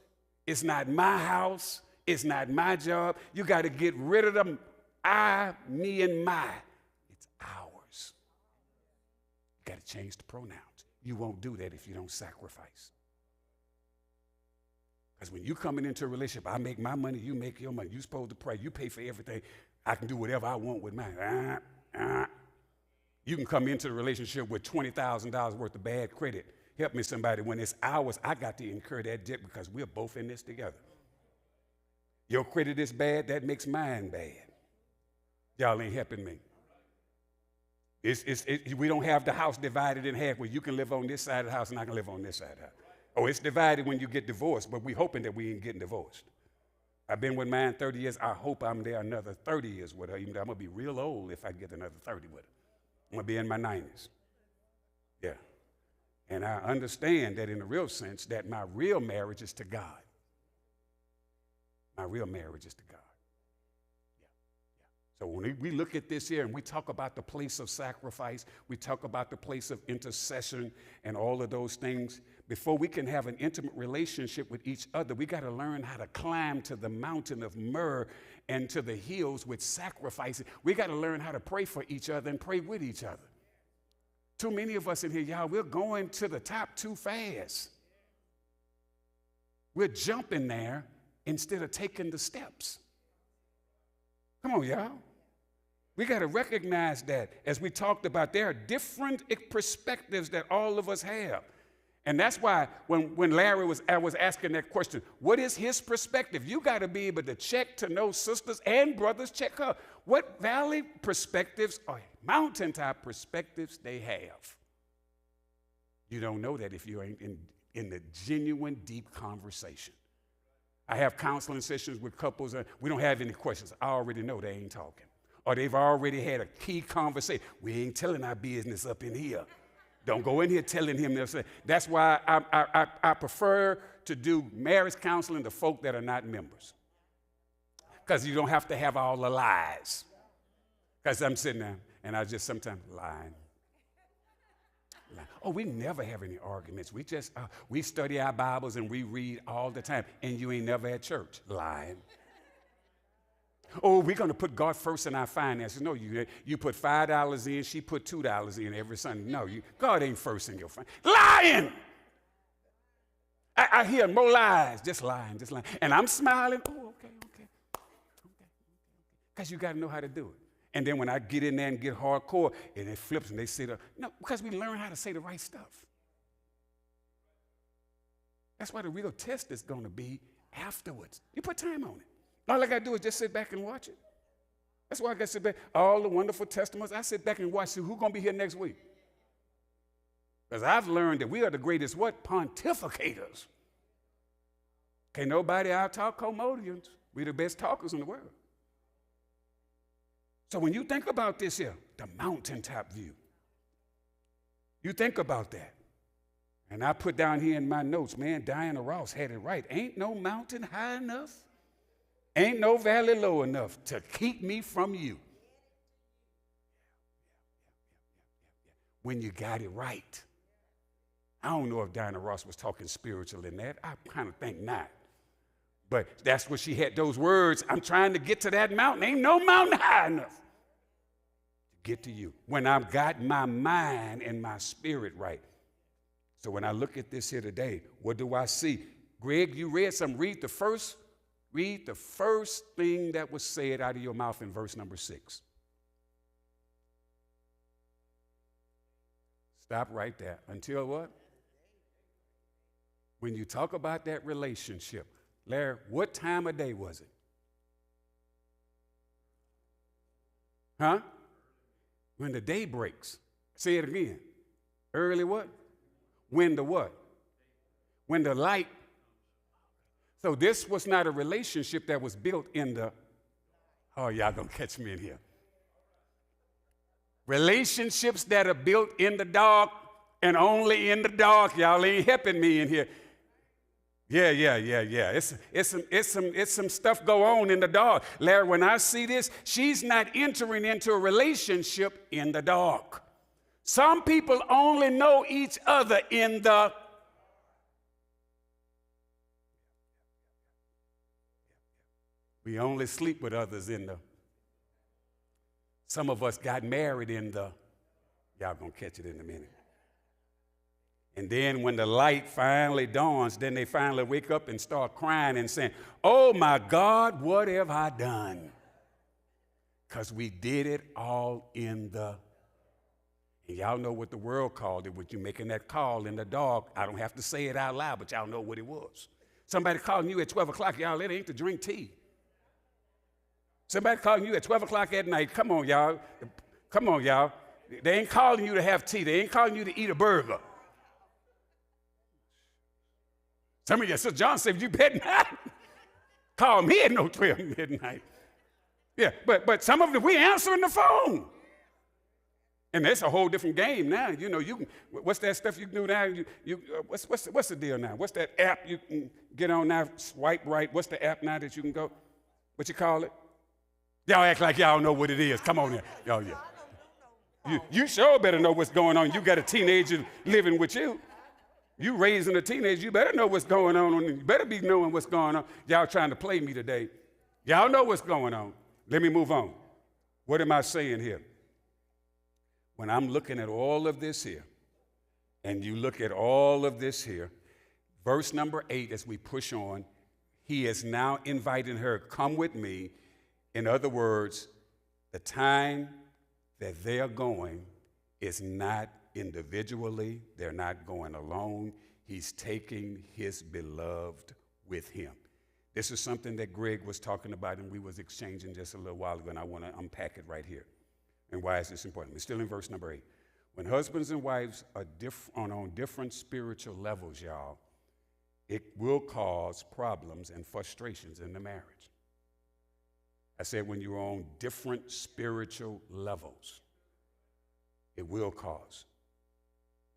S1: It's not my house. It's not my job. You got to get rid of them. I, me, and my. It's ours. You got to change the pronouns. You won't do that if you don't sacrifice. Because when you're coming into a relationship, I make my money, you make your money. You're supposed to pray. You pay for everything. I can do whatever I want with mine. You can come into the relationship with $20,000 worth of bad credit. Help me, somebody. When it's ours, I got to incur that debt because we're both in this together. Your credit is bad, that makes mine bad. Y'all ain't helping me. We don't have the house divided in half where you can live on this side of the house and I can live on this side of the house. Oh, it's divided when you get divorced, but we're hoping that we ain't getting divorced. I've been with mine 30 years. I hope I'm there another 30 years with her, even though I'm going to be real old if I get another 30 with her. I'm going to be in my 90s. Yeah. And I understand that in a real sense that my real marriage is to God. My real marriage is to God. So when we look at this here and we talk about the place of sacrifice, we talk about the place of intercession and all of those things, before we can have an intimate relationship with each other, we got to learn how to climb to the mountain of myrrh and to the hills with sacrifice. We got to learn how to pray for each other and pray with each other. Too many of us in here, y'all, we're going to the top too fast. We're jumping there instead of taking the steps. Come on, y'all. We got to recognize that, as we talked about, there are different perspectives that all of us have. And that's why when Larry was asking that question, what is his perspective? You got to be able to check to know, sisters and brothers, check her. What valley perspectives or mountaintop perspectives they have. You don't know that if you ain't in the genuine, deep conversation. I have counseling sessions with couples, and we don't have any questions. I already know they ain't talking. Or they've already had a key conversation. We ain't telling our business up in here. Don't go in here telling him this. That's why I prefer to do marriage counseling to folk that are not members. Because you don't have to have all the lies. Because I'm sitting there, and I just sometimes lying. Oh, we never have any arguments. We study our Bibles and we read all the time. And you ain't never at church. Lying. Oh, we're going to put God first in our finances. No, you put $5 in, she put $2 in every Sunday. No, God ain't first in your finances. Lying! I hear more lies, just lying. And I'm smiling. Oh, okay. Because you got to know how to do it. And then when I get in there and get hardcore, and it flips and they say, no, because we learn how to say the right stuff. That's why the real test is going to be afterwards. You put time on it. All I got to do is just sit back and watch it. That's why I got to sit back. All the wonderful testimonies, I sit back and watch. See who's going to be here next week. Because I've learned that we are the greatest what? Pontificators. Can't nobody out-talk Comodians. We're the best talkers in the world. So when you think about this here, the mountaintop view, you think about that. And I put down here in my notes, man, Diana Ross had it right. Ain't no mountain high enough. Ain't no valley low enough to keep me from you. When you got it right. I don't know if Diana Ross was talking spiritual in that. I kind of think not. But that's what she had, those words. I'm trying to get to that mountain. Ain't no mountain high enough to get to you. When I've got my mind and my spirit right. So when I look at this here today, what do I see? Greg, you read some. Read the first thing that was said out of your mouth in verse number 6. Stop right there. Until what? When you talk about that relationship, Larry, what time of day was it? Huh? When the day breaks. Say it again. Early what? when the what? When the light. So this was not a relationship that was built in the, oh, y'all gonna catch me in here. Relationships that are built in the dark and only in the dark, y'all ain't helping me in here. Yeah. It's some stuff go on in the dark. Larry, when I see this, she's not entering into a relationship in the dark. Some people only know each other in the. We only sleep with others in the. Some of us got married in the. Y'all gonna catch it in a minute. And then when the light finally dawns, then they finally wake up and start crying and saying, oh my God, what have I done? Because we did it all in the. And y'all know what the world called it, with you making that call in the dark. I don't have to say it out loud, but y'all know what it was. Somebody calling you at 12 o'clock, y'all, it ain't to drink tea. Somebody calling you at 12 o'clock at night, come on, y'all. Come on, y'all. They ain't calling you to have tea. They ain't calling you to eat a burger. Some of you, Sister John said, you better not call me at no 12 midnight. Yeah, but some of them, we answering the phone. And that's a whole different game now. You know, you can, what's that stuff you can do now? What's the deal now? What's that app you can get on now? Swipe right. What's the app now that you can go? What you call it? Y'all act like y'all know what it is. Come on here. Y'all, yeah. You sure better know what's going on. You got a teenager living with you. You raising a teenager, you better know what's going on. You better be knowing what's going on. Y'all trying to play me today. Y'all know what's going on. Let me move on. What am I saying here? When I'm looking at all of this here, and you look at all of this here, verse number 8, as we push on, he is now inviting her, come with me. In other words, the time that they are going is not individually, they're not going alone. He's taking his beloved with him. This is something that Greg was talking about and we was exchanging just a little while ago, and I want to unpack it right here. And why is this important? We're still in verse number 8. When husbands and wives are on different spiritual levels, y'all, it will cause problems and frustrations in the marriage. I said when you're on different spiritual levels, it will cause.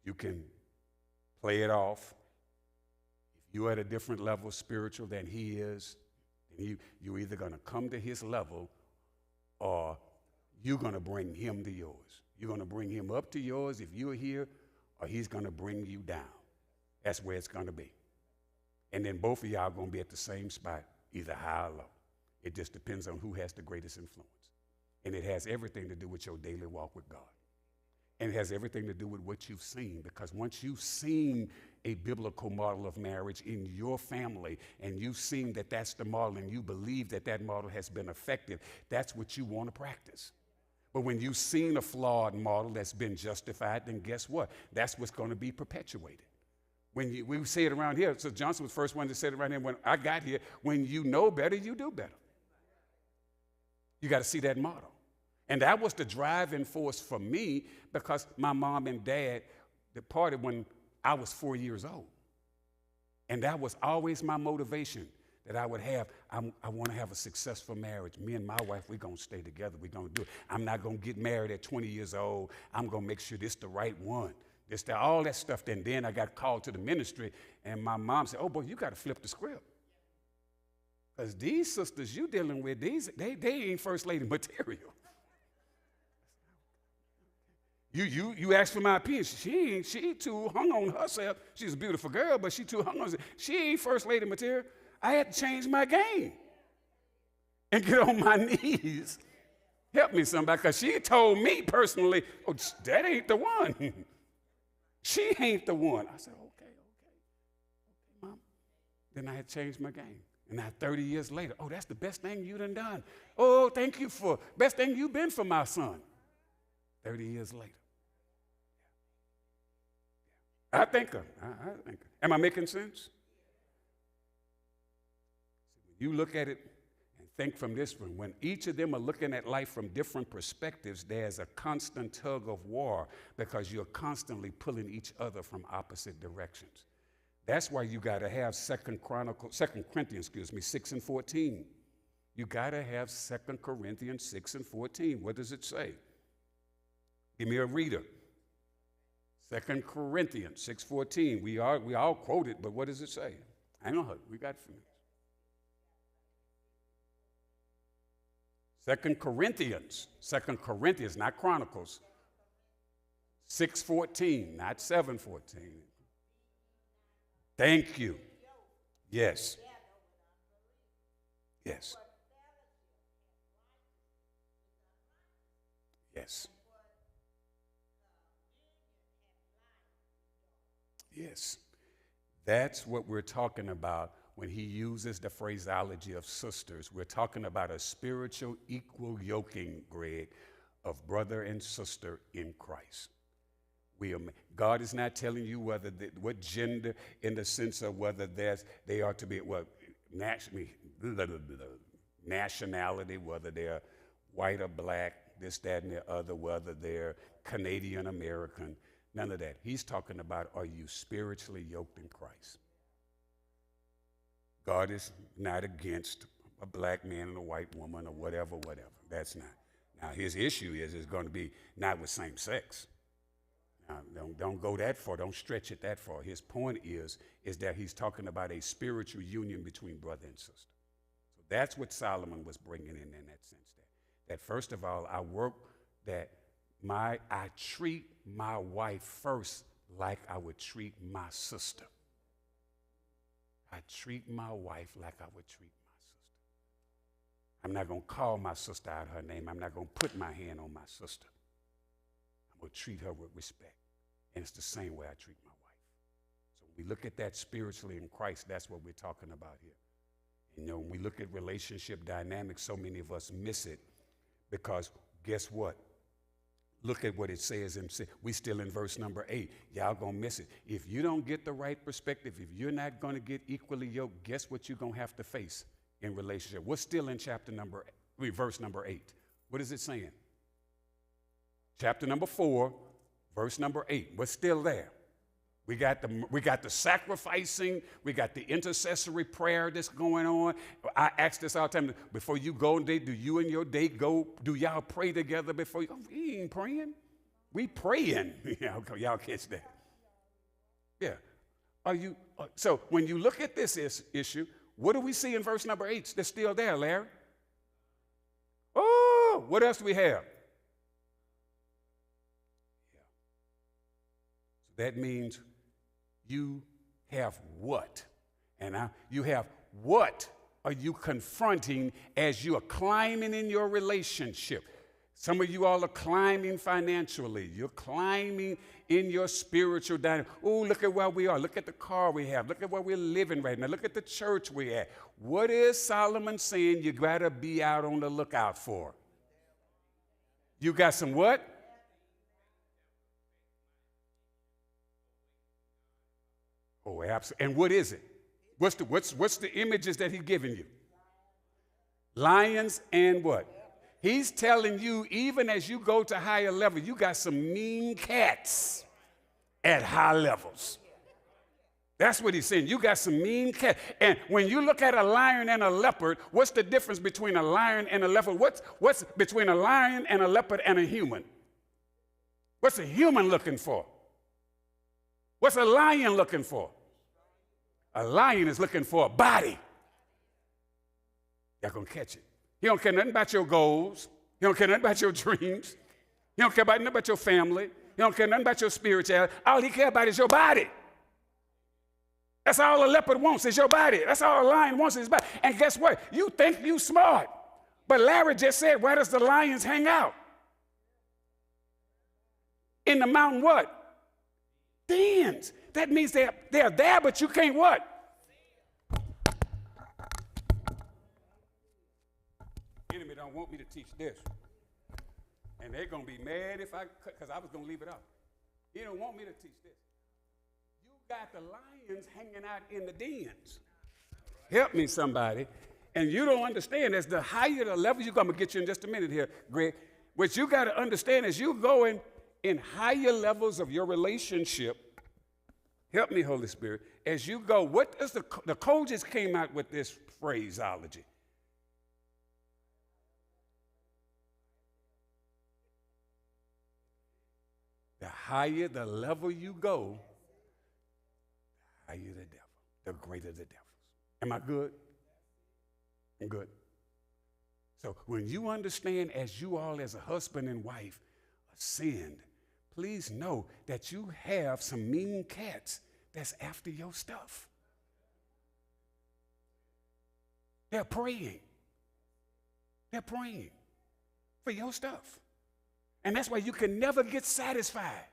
S1: You can play it off. If you're at a different level spiritual than he is, then you're either going to come to his level or you're going to bring him to yours. You're going to bring him up to yours if you're here, or he's going to bring you down. That's where it's going to be. And then both of y'all are going to be at the same spot, either high or low. It just depends on who has the greatest influence. And it has everything to do with your daily walk with God. And it has everything to do with what you've seen, because once you've seen a biblical model of marriage in your family, and you've seen that that's the model, and you believe that that model has been effective, that's what you want to practice. But when you've seen a flawed model that's been justified, then guess what? That's what's going to be perpetuated. We say it around here. So Johnson was the first one to say it around here. When I got here, when you know better, you do better. You got to see that model. And that was the driving force for me, because my mom and dad departed when I was 4 years old. And that was always my motivation that I would have. I want to have a successful marriage. Me and my wife, we're going to stay together. We're going to do it. I'm not going to get married at 20 years old. I'm going to make sure this is the right one. All that stuff. And then I got called to the ministry, and my mom said, oh, boy, you got to flip the script. Because these sisters you dealing with, they ain't first lady material. You asked for my opinion. She too hung on herself. She's a beautiful girl, but she too hung on herself. She ain't first lady material. I had to change my game and get on my knees. Help me, somebody, because she told me personally, oh, that ain't the one. She ain't the one. I said, okay, Mom. Then I had changed my game. And now 30 years later, oh, that's the best thing you done. Oh, thank you for best thing you've been for my son. 30 years later. I think her. Am I making sense? You look at it and think from this one. When each of them are looking at life from different perspectives, there's a constant tug of war because you're constantly pulling each other from opposite directions. That's why you got to have 2 Corinthians, 6 and 14. You got to have 2 Corinthians 6 and 14. What does it say? Give me a reader. 2 Corinthians 6:14. We all quote it, but what does it say? Hang on, we got a few minutes. 2 Corinthians, not Chronicles. 6:14, not 7:14. Thank you. Yes. Yes. Yes. Yes. That's what we're talking about when he uses the phraseology of sisters. We're talking about a spiritual equal yoking, Greg, of brother and sister in Christ. God is not telling you what gender in the sense of whether they are to be nationality, whether they're white or black, this, that, and the other, whether they're Canadian American, none of that. He's talking about, are you spiritually yoked in Christ? God is not against a black man and a white woman or whatever. That's not. Now, his issue is going to be not with same sex. Now, don't go that far. Don't stretch it that far. His point is that he's talking about a spiritual union between brother and sister. So that's what Solomon was bringing in that sense. That first of all, I treat my wife first like I would treat my sister. I treat my wife like I would treat my sister. I'm not going to call my sister out her name. I'm not going to put my hand on my sister. I'm going to treat her with respect. And it's the same way I treat my wife. So when we look at that spiritually in Christ, that's what we're talking about here. You know, when we look at relationship dynamics, so many of us miss it because guess what? Look at what it says. We still in verse number 8. Y'all going to miss it. If you don't get the right perspective, if you're not going to get equally yoked, guess what you're going to have to face in relationship? We're still in verse number 8. What is it saying? Chapter number 4, verse number 8. We're still there. We got the sacrificing. We got the intercessory prayer that's going on. I ask this all the time. Before you go on date, do you and your date go? Do y'all pray together before you? Oh, we ain't praying. We praying. Y'all catch that? Yeah. So when you look at this issue, what do we see in verse number 8 that's still there, Larry? Oh, what else do we have? That means you have what? And you have what are you confronting as you are climbing in your relationship? Some of you all are climbing financially. You're climbing in your spiritual dynamic. Oh, look at where we are. Look at the car we have. Look at where we're living right now. Look at the church we're at. What is Solomon saying you got to be out on the lookout for? You got some what? Oh, absolutely. And what is it? What's the images that he's giving you? Lions and what? He's telling you, even as you go to higher level, you got some mean cats at high levels. That's what he's saying. You got some mean cats. And when you look at a lion and a leopard, what's the difference between a lion and a leopard? What's between a lion and a leopard and a human? What's a human looking for? What's a lion looking for? A lion is looking for a body. Y'all gonna catch it. He don't care nothing about your goals. He don't care nothing about your dreams. He don't care about nothing about your family. He don't care nothing about your spirituality. All he cares about is your body. That's all a leopard wants is your body. That's all a lion wants is his body. And guess what? You think you smart. But Larry just said, where does the lions hang out? In the mountain what? Dens. That means they're there, but you can't what? Enemy don't want me to teach this. And they're going to be mad because I was going to leave it out. He don't want me to teach this. You got the lions hanging out in the dens. Help me, somebody. And you don't understand, as the higher the level you go, I'm going to get you in just a minute here, Greg. What you got to understand is you going in higher levels of your relationship. Help me, Holy Spirit. As you go, what is the code just came out with this phraseology. The higher the level you go, the higher the devil, the greater the devils. Am I good? I'm good. So when you understand, as you all as a husband and wife ascend, please know that you have some mean cats that's after your stuff. They're praying. They're praying for your stuff. And that's why you can never get satisfied.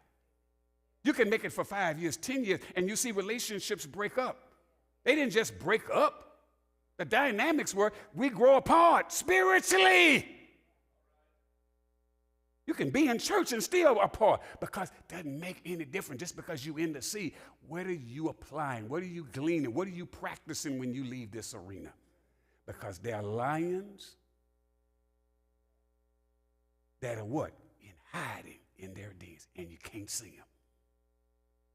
S1: You can make it for 5 years, 10 years, and you see relationships break up. They didn't just break up. The dynamics were we grow apart spiritually. You can be in church and still apart because it doesn't make any difference just because you're in the sea. What are you applying? What are you gleaning? What are you practicing when you leave this arena? Because there are lions that are what? In hiding in their dens, and you can't see them.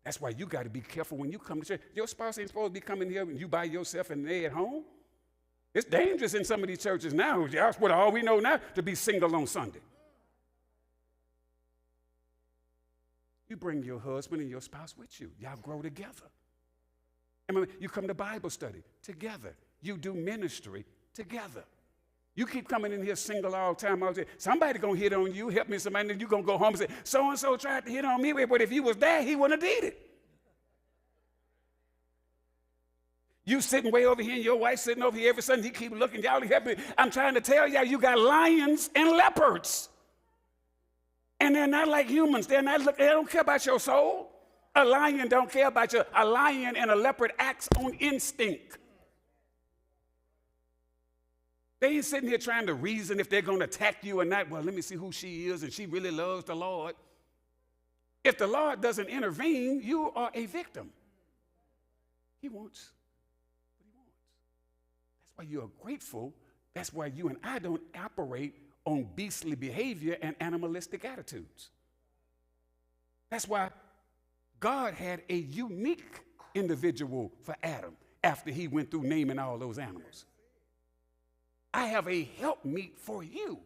S1: That's why you got to be careful when you come to church. Your spouse ain't supposed to be coming here and you by yourself and they at home. It's dangerous in some of these churches now. That's what all we know now, to be single on Sunday. You bring your husband and your spouse with you. Y'all grow together. I mean, you come to Bible study together. You do ministry together. You keep coming in here single all the time. Somebody going to hit on you, help me somebody, and you're going to go home and say, so-and-so tried to hit on me, but if he was there, he wouldn't have did it. You sitting way over here and your wife sitting over here every Sunday, he keep looking, y'all help me. I'm trying to tell y'all, you got lions and leopards. And they're not like humans. They don't care about your soul. A lion don't care about you. A lion and a leopard acts on instinct. They ain't sitting here trying to reason if they're going to attack you or not. Well, let me see who she is, and she really loves the Lord. If the Lord doesn't intervene, you are a victim. He wants what he wants. That's why you're grateful. That's why you and I don't operate on beastly behavior and animalistic attitudes. That's why God had a unique individual for Adam after he went through naming all those animals. I have a helpmeet for you.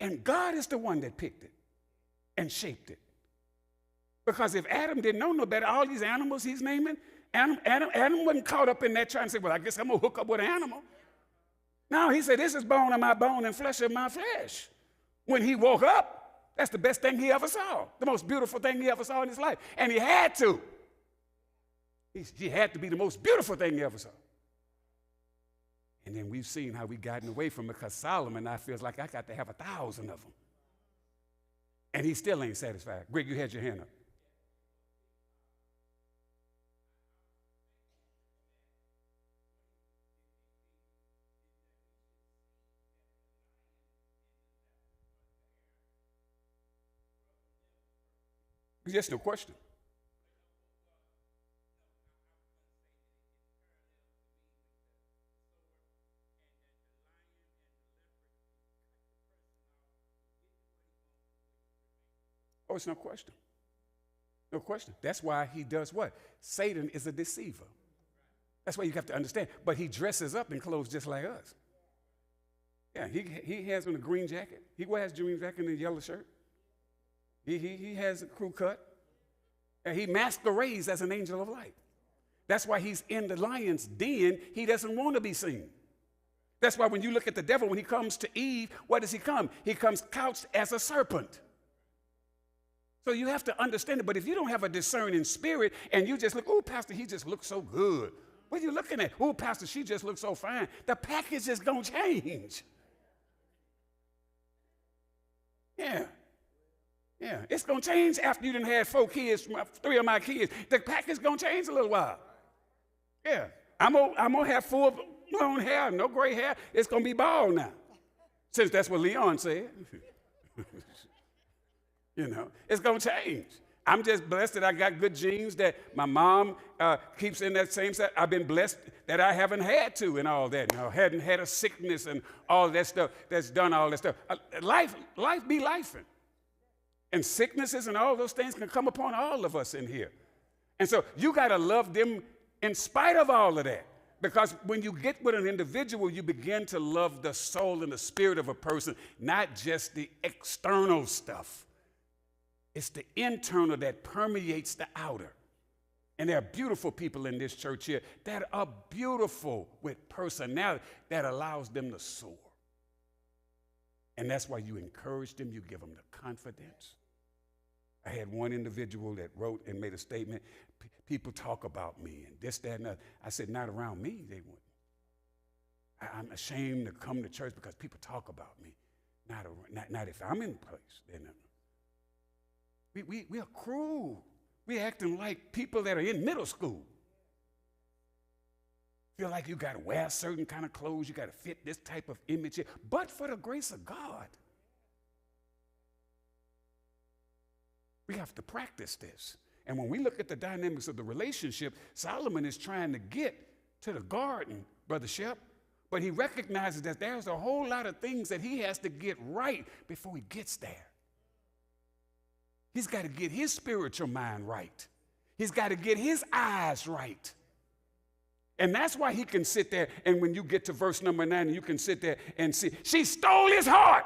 S1: And God is the one that picked it and shaped it. Because if Adam didn't know no better, all these animals he's naming, Adam wasn't caught up in that trying to say, well, I guess I'm going to hook up with an animal. No, he said, this is bone of my bone and flesh of my flesh. When he woke up, that's the best thing he ever saw, the most beautiful thing he ever saw in his life. And he had to. He had to be the most beautiful thing he ever saw. And then we've seen how we've gotten away from it because Solomon now feels like I got to have 1,000 of them. And he still ain't satisfied. Greg, you had your hand up. Yes, no question. Oh, it's no question. No question. That's why he does what? Satan is a deceiver. That's why you have to understand. But he dresses up in clothes just like us. Yeah, he has on a green jacket. He wears green jacket and a yellow shirt. He has a crew cut. And he masquerades as an angel of light. That's why he's in the lion's den. He doesn't want to be seen. That's why when you look at the devil, when he comes to Eve, what does he come? He comes couched as a serpent. So you have to understand it. But if you don't have a discerning spirit and you just look, oh, Pastor, he just looks so good. What are you looking at? Oh, Pastor, she just looks so fine. The package is going to change. Yeah. Yeah, it's going to change after you done had 4 kids, 3 of my kids. The package is going to change a little while. Yeah, I'm gonna have full blown hair, no gray hair. It's going to be bald now, since that's what Leon said. You know, it's going to change. I'm just blessed that I got good genes, that my mom keeps in that same set. I've been blessed that I haven't had to and all that. Hadn't had a sickness and all that stuff that's done all that stuff. Life be lifing. And sicknesses and all those things can come upon all of us in here. And so you got to love them in spite of all of that. Because when you get with an individual, you begin to love the soul and the spirit of a person, not just the external stuff. It's the internal that permeates the outer. And there are beautiful people in this church here that are beautiful with personality that allows them to soar. And that's why you encourage them, you give them the confidence. I had one individual that wrote and made a statement, people talk about me and this, that, and that. I said, not around me, they wouldn't. I'm ashamed to come to church because people talk about me. Not if I'm in place. Then we are cruel. We're acting like people that are in middle school. Feel like you got to wear certain kind of clothes, you got to fit this type of image here. But for the grace of God, we have to practice this. And when we look at the dynamics of the relationship, Solomon is trying to get to the garden, Brother Shep, but he recognizes that there's a whole lot of things that he has to get right before he gets there. He's got to get his spiritual mind right. He's got to get his eyes right. And that's why he can sit there, and when you get to verse number 9, you can sit there and see, she stole his heart.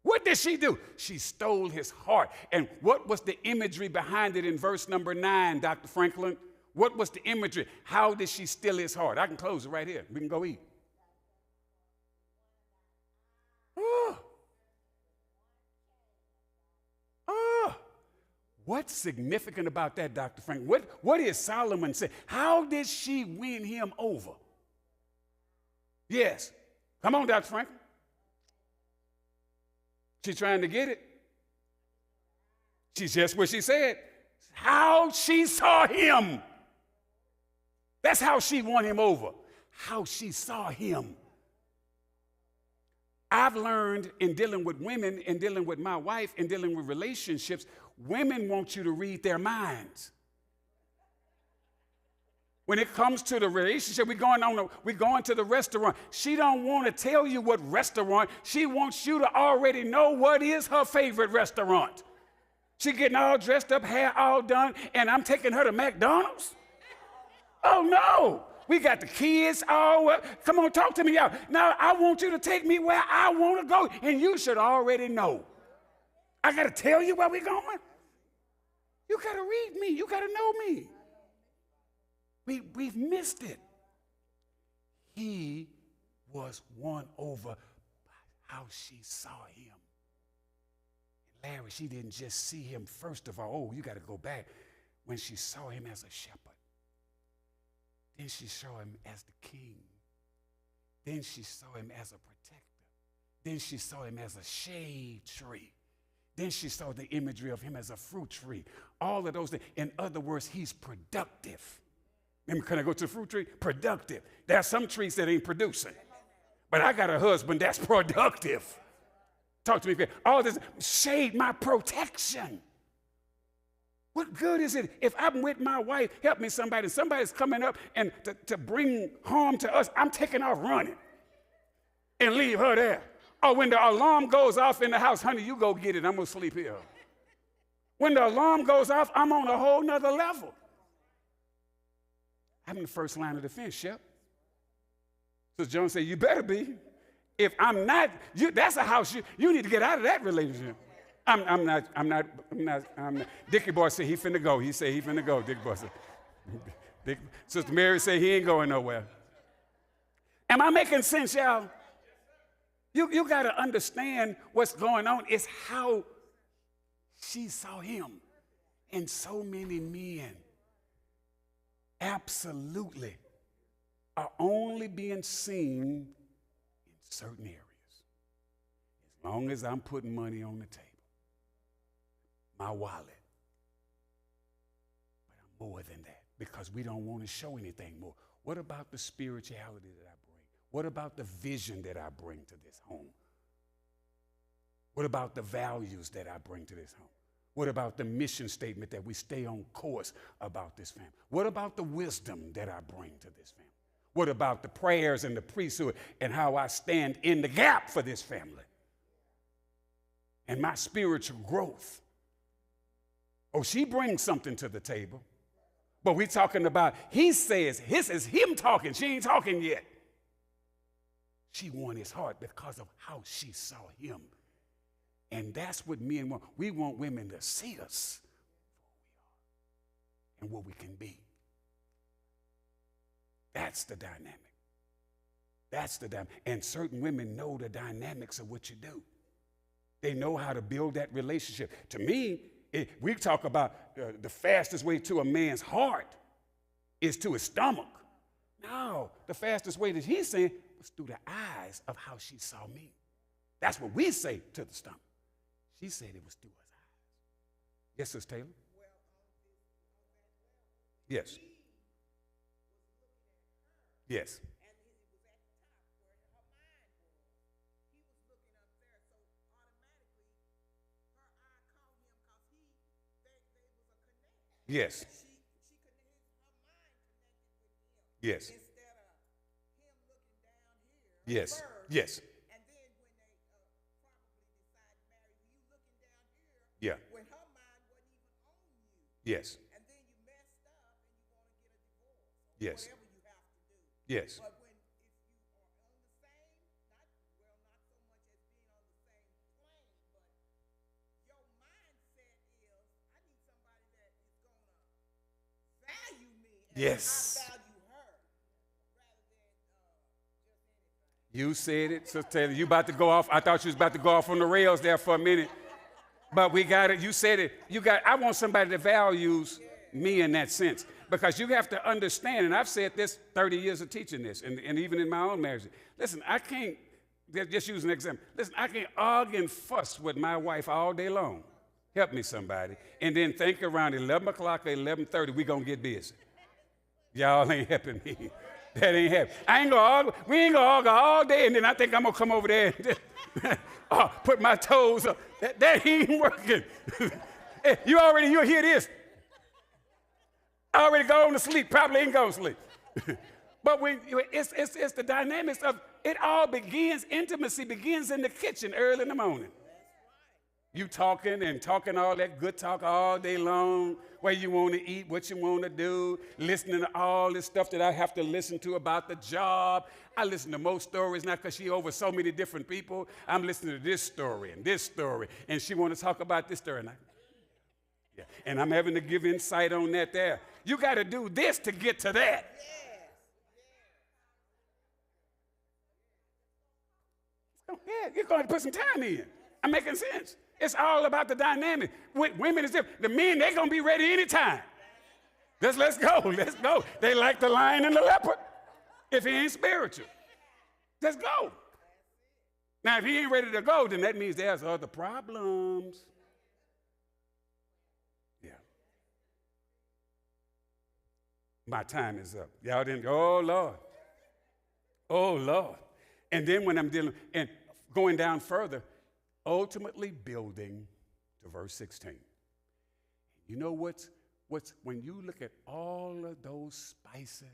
S1: What did she do? She stole his heart. And what was the imagery behind it in verse number 9, Dr. Franklin? What was the imagery? How did she steal his heart? I can close it right here. We can go eat. Oh. Oh. What's significant about that, Dr. Franklin? What is Solomon saying? How did she win him over? Yes. Come on, Dr. Franklin. She's trying to get it. She's just what she said. How she saw him. That's how she won him over. How she saw him. I've learned in dealing with women, in dealing with my wife, in dealing with relationships, women want you to read their minds. When it comes to the relationship, we're going to the restaurant. She don't want to tell you what restaurant. She wants you to already know what is her favorite restaurant. She getting all dressed up, hair all done, and I'm taking her to McDonald's? Oh, no. We got the kids all. Come on, talk to me, y'all. Now, I want you to take me where I want to go, and you should already know. I got to tell you where we're going? You got to read me. You got to know me. We've missed it. He was won over by how she saw him. And Larry, she didn't just see him first of all. Oh, you got to go back. When she saw him as a shepherd. Then she saw him as the king. Then she saw him as a protector. Then she saw him as a shade tree. Then she saw the imagery of him as a fruit tree. All of those things. In other words, he's productive. Can I go to the fruit tree? Productive. There are some trees that ain't producing. But I got a husband that's productive. Talk to me. All this shade, my protection. What good is it if I'm with my wife, help me somebody's coming up and to bring harm to us, I'm taking off running and leave her there. Or when the alarm goes off in the house, honey, you go get it, I'm going to sleep here. When the alarm goes off, I'm on a whole nother level. I'm in the first line of defense, Shep. So John said, you better be. If I'm not, that's a house, you need to get out of that relationship. I'm not. Dickie boy said he finna go. He said he finna go, Dickie boy said. Sister Mary said he ain't going nowhere. Am I making sense, y'all? You got to understand what's going on. It's how she saw him. And so many men absolutely are only being seen in certain areas. As long as I'm putting money on the table, my wallet. But I'm more than that because we don't want to show anything more. What about the spirituality that I bring? What about the vision that I bring to this home? What about the values that I bring to this home? What about the mission statement that we stay on course about this family? What about the wisdom that I bring to this family? What about the prayers and the priesthood and how I stand in the gap for this family? And my spiritual growth. Oh, she brings something to the table. But we're talking about, he says, this is him talking. She ain't talking yet. She won his heart because of how she saw him. And that's what men want. We want women to see us for who we are and what we can be. That's the dynamic. That's the dynamic. And certain women know the dynamics of what you do. They know how to build that relationship. To me, we talk about the fastest way to a man's heart is to his stomach. No, the fastest way that he's saying was through the eyes of how she saw me. That's what we say to the stomach. She said it was through his eyes. Yes, Sister Taylor? Yes. Yes. Yes. Yes. Yes. Yes.
S2: And then when they probably decide to marry you, looking down here,
S1: yeah.
S2: When her mind wasn't even on you.
S1: Yes.
S2: And then you messed up and you want to get a divorce. Or
S1: yes.
S2: Whatever you have to do.
S1: Yes.
S2: But when if you are on the same, not so much as being on the same plane, but your mindset is, I need somebody that is gonna value me and
S1: yes.
S2: I value her.
S1: You said it, Sister Taylor. You about to go off. I thought you was about to go off on the rails there for a minute. But we got it. You said it. I want somebody that values me in that sense. Because you have to understand, and I've said this 30 years of teaching this, and even in my own marriage. Listen, I can't, just use an example. Listen, I can't argue and fuss with my wife all day long. Help me, somebody. And then think around 11 o'clock or 11:30, we going to get busy. Y'all ain't helping me. That ain't happening. I ain't gonna argue. We ain't gonna argue all day, and then I think I'm gonna come over there and just put my toes up. That ain't working. Hey, you hear this? I already gone to sleep. Probably ain't gonna sleep. But when it's the dynamics of it all begins. Intimacy begins in the kitchen early in the morning. You talking all that good talk all day long, where you want to eat, what you want to do, listening to all this stuff that I have to listen to about the job. I listen to most stories now because she over so many different people. I'm listening to this story, and she want to talk about this story. And I'm having to give insight on that there. You got to do this to get to that. Yeah, you're going to put some time in. I'm making sense. It's all about the dynamic. With women, it's different. The men, they're going to be ready anytime. Let's go. They like the lion and the leopard if he ain't spiritual. Let's go. Now, if he ain't ready to go, then that means there's other problems. Yeah. My time is up. Y'all didn't, oh, Lord. And then when I'm dealing, and going down further, ultimately building to verse 16. You know what's when you look at all of those spices,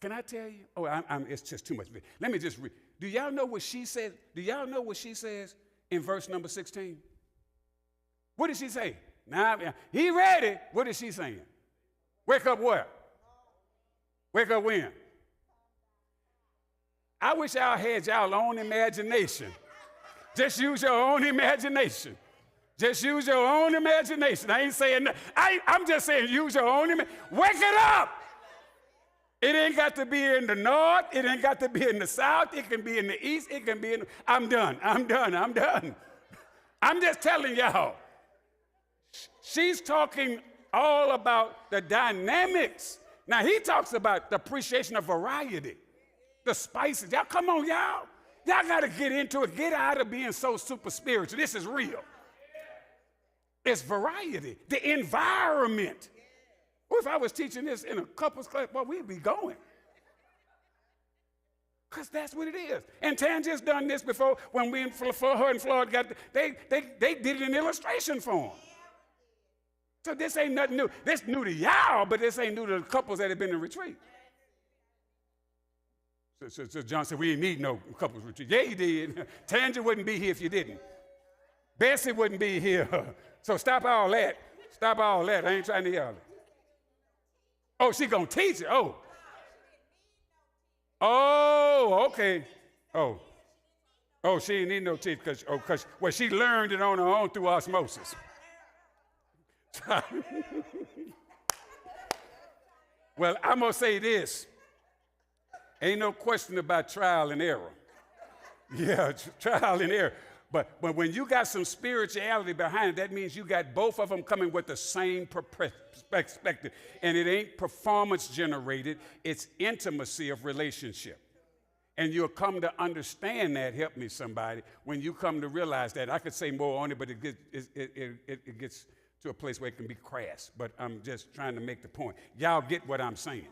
S1: can I tell you? Oh, it's just too much. Let me just read. Do y'all know what she said? Do y'all know what she says in verse number 16? What did she say? Now, he ready. What is she saying? Wake up where? Wake up when? I wish y'all had y'all own imagination. Just use your own imagination. Just use your own imagination. I ain't saying that. I'm just saying use your own imagination. Wake it up. It ain't got to be in the north. It ain't got to be in the south. It can be in the east. It can be in. I'm done. I'm just telling y'all. She's talking all about the dynamics. Now, he talks about the appreciation of variety, the spices. Y'all, come on, y'all. Y'all got to get into it. Get out of being so super spiritual. This is real. It's variety. The environment. Well, if I was teaching this in a couples class, well, we'd be going. Because that's what it is. And Tangia's done this before when for her and Floyd got, they did an illustration for them. So this ain't nothing new. This new to y'all, but this ain't new to the couples that have been in retreat. So John said, we didn't need no couples retreat. Yeah, you did. Tangent wouldn't be here if you didn't. Bessie wouldn't be here. So stop all that. Stop all that. I ain't trying to yell it. Oh, she gonna teach it. Oh. Oh, okay. Oh. Oh, she didn't need no teach because well, she learned it on her own through osmosis. Well, I'm gonna say this. Ain't no question about trial and error. Yeah, trial and error. But when you got some spirituality behind it, that means you got both of them coming with the same perspective. And it ain't performance generated, it's intimacy of relationship. And you'll come to understand that, help me somebody, when you come to realize that. I could say more on it, but it gets to a place where it can be crass. But I'm just trying to make the point. Y'all get what I'm saying.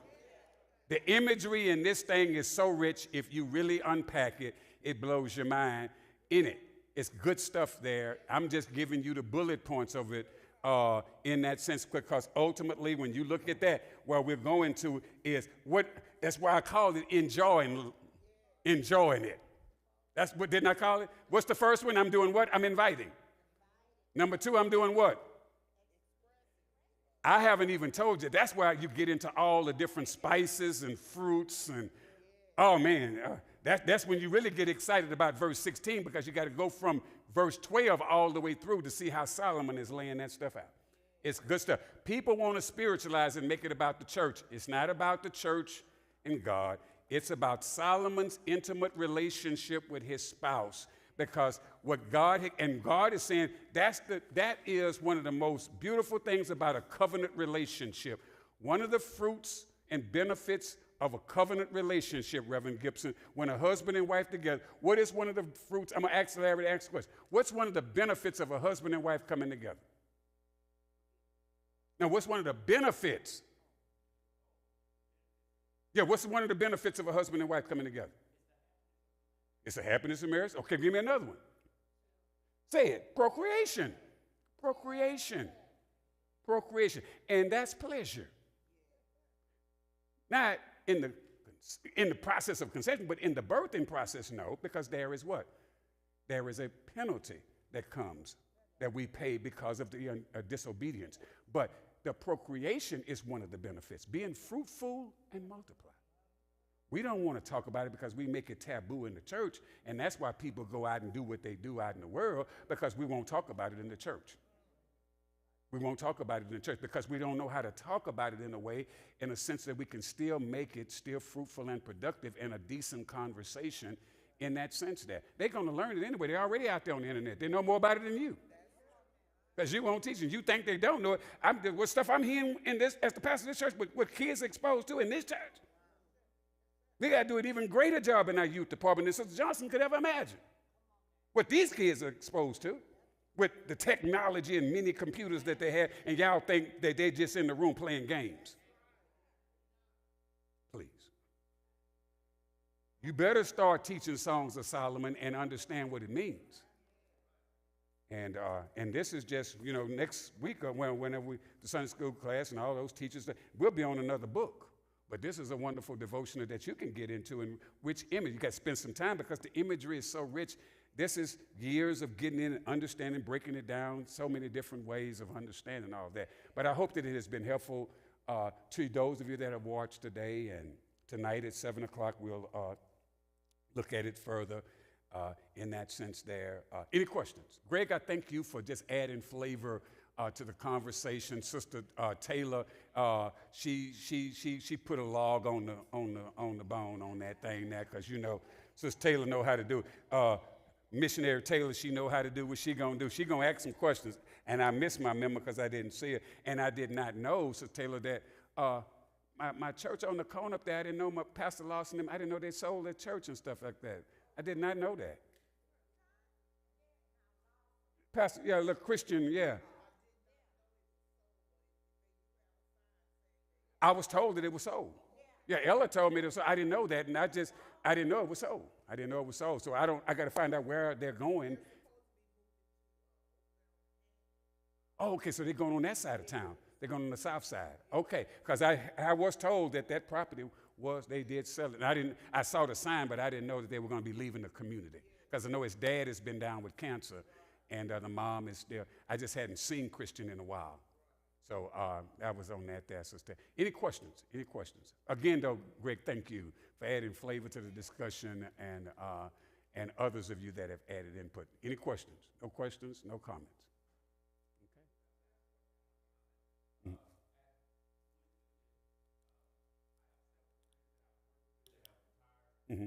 S1: The imagery in this thing is so rich, if you really unpack it, it blows your mind in it. It's good stuff there. I'm just giving you the bullet points of it in that sense, because ultimately when you look at that, where we're going to is what, that's why I call it enjoying it. That's what, didn't I call it? What's the first one? I'm doing what? I'm inviting. Number two, I'm doing what? I haven't even told you. That's why you get into all the different spices and fruits and, oh man, that's when you really get excited about verse 16, because you got to go from verse 12 all the way through to see how Solomon is laying that stuff out. It's good stuff. People want to spiritualize and make it about the church. It's not about the church and God. It's about Solomon's intimate relationship with his spouse, because what God is saying, that is one of the most beautiful things about a covenant relationship. One of the fruits and benefits of a covenant relationship, Reverend Gibson, when a husband and wife together, what is one of the fruits? I'm going to ask Larry to ask the question. What's one of the benefits of a husband and wife coming together? Now, what's one of the benefits? Yeah, what's one of the benefits of a husband and wife coming together? It's the happiness of marriage. Okay, give me another one. Say it. Procreation. Procreation. Procreation. And that's pleasure. Not in the process of conception, but in the birthing process, no, because there is what? There is a penalty that comes that we pay because of the disobedience. But the procreation is one of the benefits, being fruitful and multiply. We don't want to talk about it because we make it taboo in the church, and that's why people go out and do what they do out in the world, because we won't talk about it in the church. We won't talk about it in the church because we don't know how to talk about it in a way, in a sense that we can still make it still fruitful and productive and a decent conversation in that sense there. They're going to learn it anyway. They're already out there on the internet. They know more about it than you. Because you won't teach them. You think they don't know it. What stuff I'm hearing in this, as the pastor of this church, what kids are exposed to in this church. We got to do an even greater job in our youth department than Sister Johnson could ever imagine. What these kids are exposed to, with the technology and many computers that they have, and y'all think that they're just in the room playing games. Please. You better start teaching Songs of Solomon and understand what it means. And this is just, next week, whenever the Sunday school class and all those teachers, we'll be on another book. But this is a wonderful devotional that you can get into, in which image. You got to spend some time because the imagery is so rich. This is years of getting in and understanding, breaking it down, so many different ways of understanding all of that. But I hope that it has been helpful to those of you that have watched today. And tonight at 7 o'clock, we'll look at it further in that sense there. Any questions? Greg, I thank you for just adding flavor to the conversation. Sister Taylor, she put a log on the bone on that thing there, because Sister Taylor know how to do it. Missionary Taylor, she know how to do what she gonna do. She gonna ask some questions, and I missed my memo because I didn't see it, and I did not know, Sister Taylor, that my church on the corner up there, I didn't know my Pastor Lawson and them, I didn't know they sold their church and stuff like that. I did not know that. Pastor, yeah, look, Christian, yeah. I was told that it was sold. Yeah, Ella told me that. I didn't know that, and I didn't know it was sold. I didn't know it was sold. So I got to find out where they're going. Oh, okay, so they're going on that side of town. They're going on the south side. Okay, because I was told that that property they did sell it. And I saw the sign, but I didn't know that they were going to be leaving the community. Because I know his dad has been down with cancer, and the mom is there. I just hadn't seen Christian in a while. So I was on that there. So any questions? Any questions? Again, though, Greg, thank you for adding flavor to the discussion and others of you that have added input. Any questions? No questions? No comments? Mm-hmm.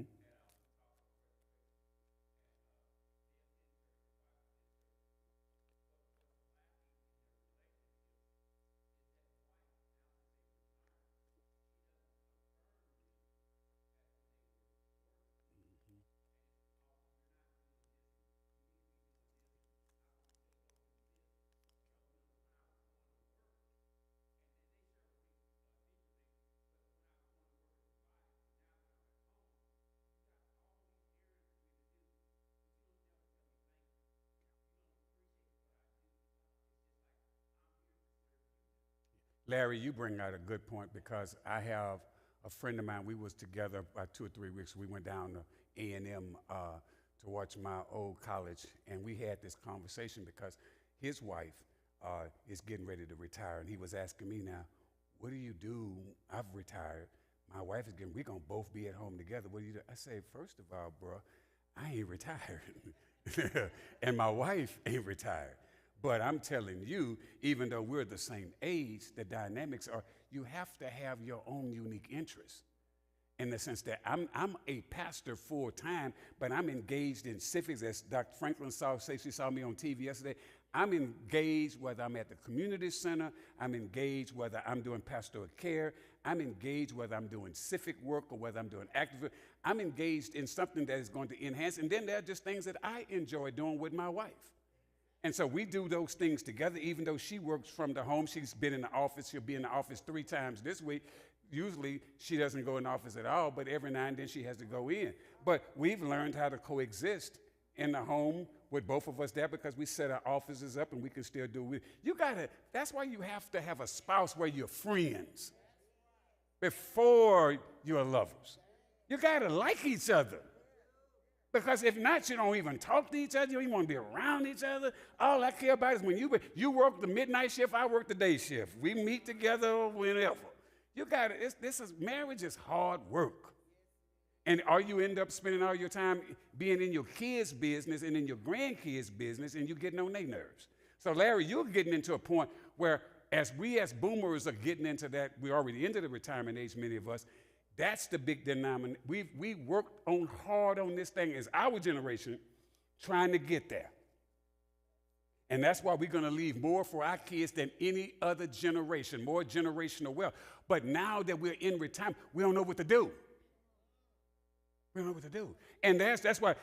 S1: Larry, you bring out a good point because I have a friend of mine. We was together about 2 or 3 weeks. We went down to A&M to watch my old college, and we had this conversation because his wife is getting ready to retire, and he was asking me now, what do you do? I've retired. My wife is we're going to both be at home together. What do you do? I say, first of all, bro, I ain't retired. And my wife ain't retired. But I'm telling you, even though we're the same age, the dynamics are you have to have your own unique interests. In the sense that I'm a pastor full time, but I'm engaged in civics, as Dr. Franklin she saw me on TV yesterday. I'm engaged whether I'm at the community center, I'm engaged whether I'm doing pastoral care, I'm engaged whether I'm doing civic work or whether I'm doing active work. I'm engaged in something that is going to enhance, and then there are just things that I enjoy doing with my wife. And so we do those things together, even though she works from the home. She's been in the office. She'll be in the office 3 times this week. Usually she doesn't go in the office at all, but every now and then she has to go in. But we've learned how to coexist in the home with both of us there because we set our offices up and we can still do it. That's why you have to have a spouse where you're friends before you're lovers. You got to like each other. Because if not, you don't even talk to each other. You don't even want to be around each other. All I care about is when you work the midnight shift, I work the day shift. We meet together whenever. Marriage is hard work. And you end up spending all your time being in your kids' business and in your grandkids' business, and you're getting on their nerves. So, Larry, you're getting into a point where as boomers are getting into that, we're already into the retirement age, many of us. That's the big denominator. We worked hard on this thing as our generation trying to get there. And that's why we're going to leave more for our kids than any other generation, more generational wealth. But now that we're in retirement, we don't know what to do. We don't know what to do. And that's why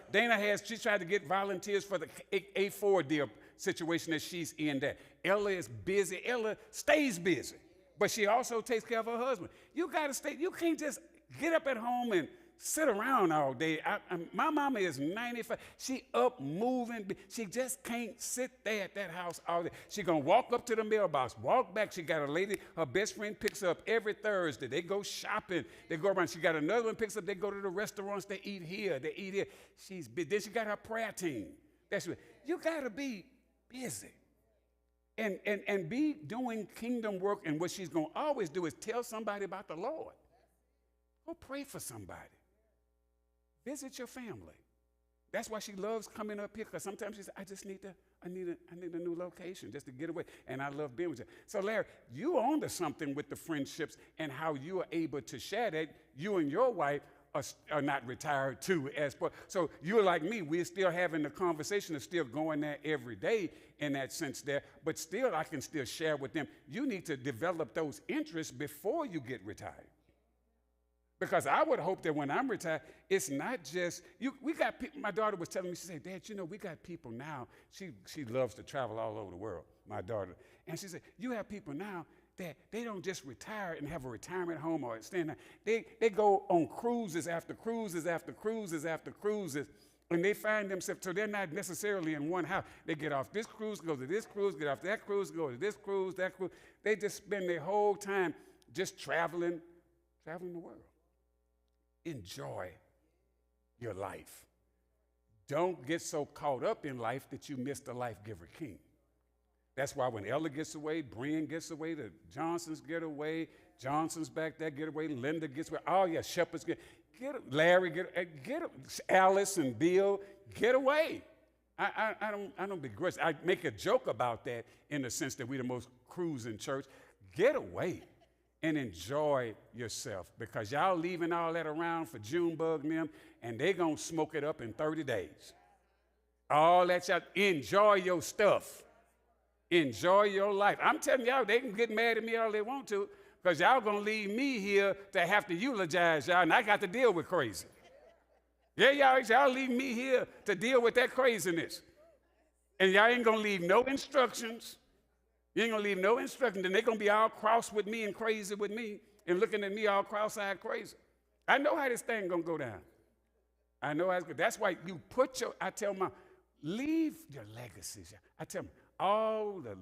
S1: she tried to get volunteers for the A4 deal situation that she's in there. Ella is busy. Ella stays busy. But she also takes care of her husband. You got to stay. You can't just get up at home and sit around all day. My mama is 95. She up moving. She just can't sit there at that house all day. She going to walk up to the mailbox, walk back. She got a lady, her best friend picks her up every Thursday. They go shopping. They go around. She got another one picks up. They go to the restaurants. They eat here. They eat here. Then she got her prayer team. That's what you got to be busy. And be doing kingdom work, and what she's going to always do is tell somebody about the Lord. Go pray for somebody. Visit your family. That's why she loves coming up here, because sometimes she says, I need a new location just to get away, and I love being with you. So, Larry, you on to something with the friendships and how you are able to share that. You and your wife are not retired too. So you're like me. We're still having the conversation of still going there every day in that sense there. But still, I can still share with them. You need to develop those interests before you get retired. Because I would hope that when I'm retired, it's not just you. We got people. My daughter was telling me, she said, Dad, we got people now. She loves to travel all over the world, my daughter. And she said, you have people now that they don't just retire and have a retirement home or stand there. They go on cruises after cruises after cruises after cruises, And they find themselves, so they're not necessarily in one house. They get off this cruise, go to this cruise, get off that cruise, go to this cruise, that cruise. They just spend their whole time just traveling the world. Enjoy your life. Don't get so caught up in life that you miss the life giver king. That's why when Ella gets away, Brian gets away, the Johnsons get away, Johnson's back there get away, Linda gets away, oh yeah, Shepard's get Larry get Alice and Bill get away. I don't begrudge. I make a joke about that in the sense that we're the most cruising church. Get away and enjoy yourself, because y'all leaving all that around for Junebug and them, and they gonna smoke it up in 30 days. All that y'all, enjoy your stuff. Enjoy your life. I'm telling y'all, they can get mad at me all they want to, because y'all going to leave me here to have to eulogize y'all, and I got to deal with crazy. Yeah, y'all leave me here to deal with that craziness. And y'all ain't going to leave no instructions. You ain't going to leave no instructions, and they're going to be all cross with me and crazy with me and looking at me all cross-eyed crazy. I know how this thing going to go down. I know how it's going. That's why you put your, I tell my, leave your legacies. I tell them, all the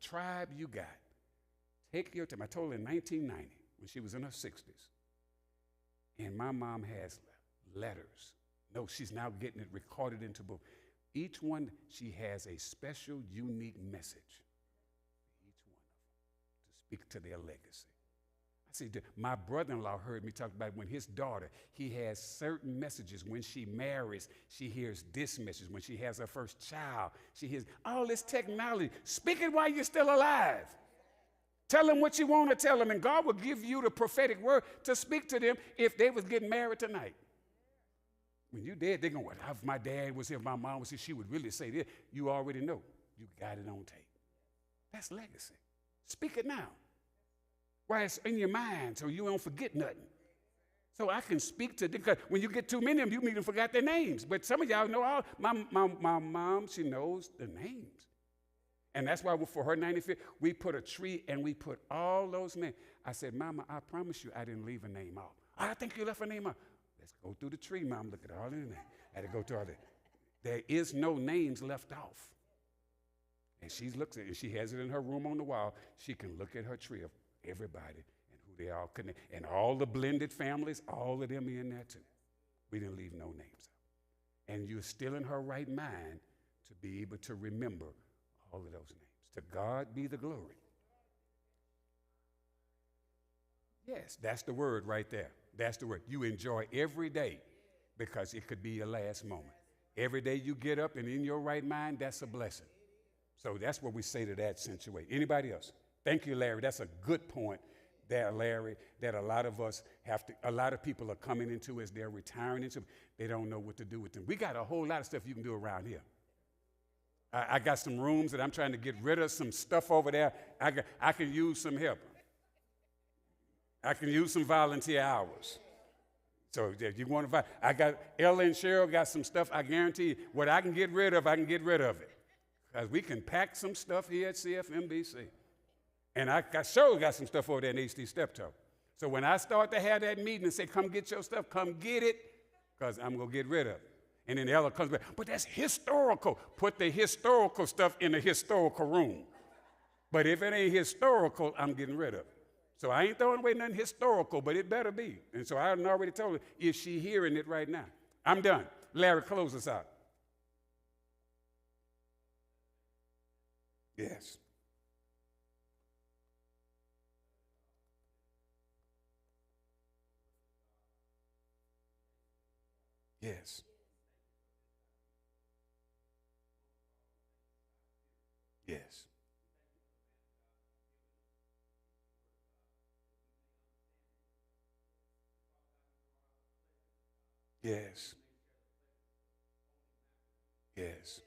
S1: tribe you got, take your time. I told her in 1990, when she was in her 60s, and my mom has letters. No, she's now getting it recorded into book. Each one, she has a special, unique message. Each one of them, to speak to their legacy. I see, my brother-in-law heard me talk about when his daughter, he has certain messages. When she marries, she hears this message. When she has her first child, she hears all this technology. Speak it while you're still alive. Tell them what you want to tell them, and God will give you the prophetic word to speak to them if they was getting married tonight. When you're dead, they're going, well, if my dad was here, if my mom was here, she would really say this. You already know. You got it on tape. That's legacy. Speak it now. Why, it's in your mind, so you don't forget nothing. So I can speak to them, because when you get too many of them, you even forgot their names. But some of y'all know all, my mom, she knows the names. And that's why for her 95th, we put a tree and we put all those names. I said, Mama, I promise you I didn't leave a name out. I think you left a name out. Let's go through the tree, Mom. Look at all the names. I had to go through all that. There is no names left off. And she looks at it, and she has it in her room on the wall. She can look at her tree of everybody and who they all connect. And all the blended families, all of them are in there too. We didn't leave no names out. And you're still in her right mind to be able to remember all of those names. To God be the glory. Yes, that's the word right there. That's the word. You enjoy every day, because it could be your last moment. Every day you get up and in your right mind, that's a blessing. So that's what we say to that situation. Anybody else? Thank you, Larry. That's a good point there, Larry, that a lot of us have to, a lot of people are coming into as they're retiring into, they don't know what to do with them. We got a whole lot of stuff you can do around here. I got some rooms that I'm trying to get rid of, some stuff over there. I can use some help. I can use some volunteer hours. So if you want to, I got Ella and Cheryl got some stuff. I guarantee you, what I can get rid of, I can get rid of it. Because we can pack some stuff here at CFMBC. And I sure got some stuff over there in HD Steptoe. So when I start to have that meeting and say, come get your stuff, come get it, because I'm going to get rid of it. And then Ella comes back, but that's historical. Put the historical stuff in the historical room. But if it ain't historical, I'm getting rid of it. So I ain't throwing away nothing historical, but it better be. And so I already told her, is she hearing it right now? I'm done. Larry, close us out. Yes. Yes. Yes. Yes. Yes.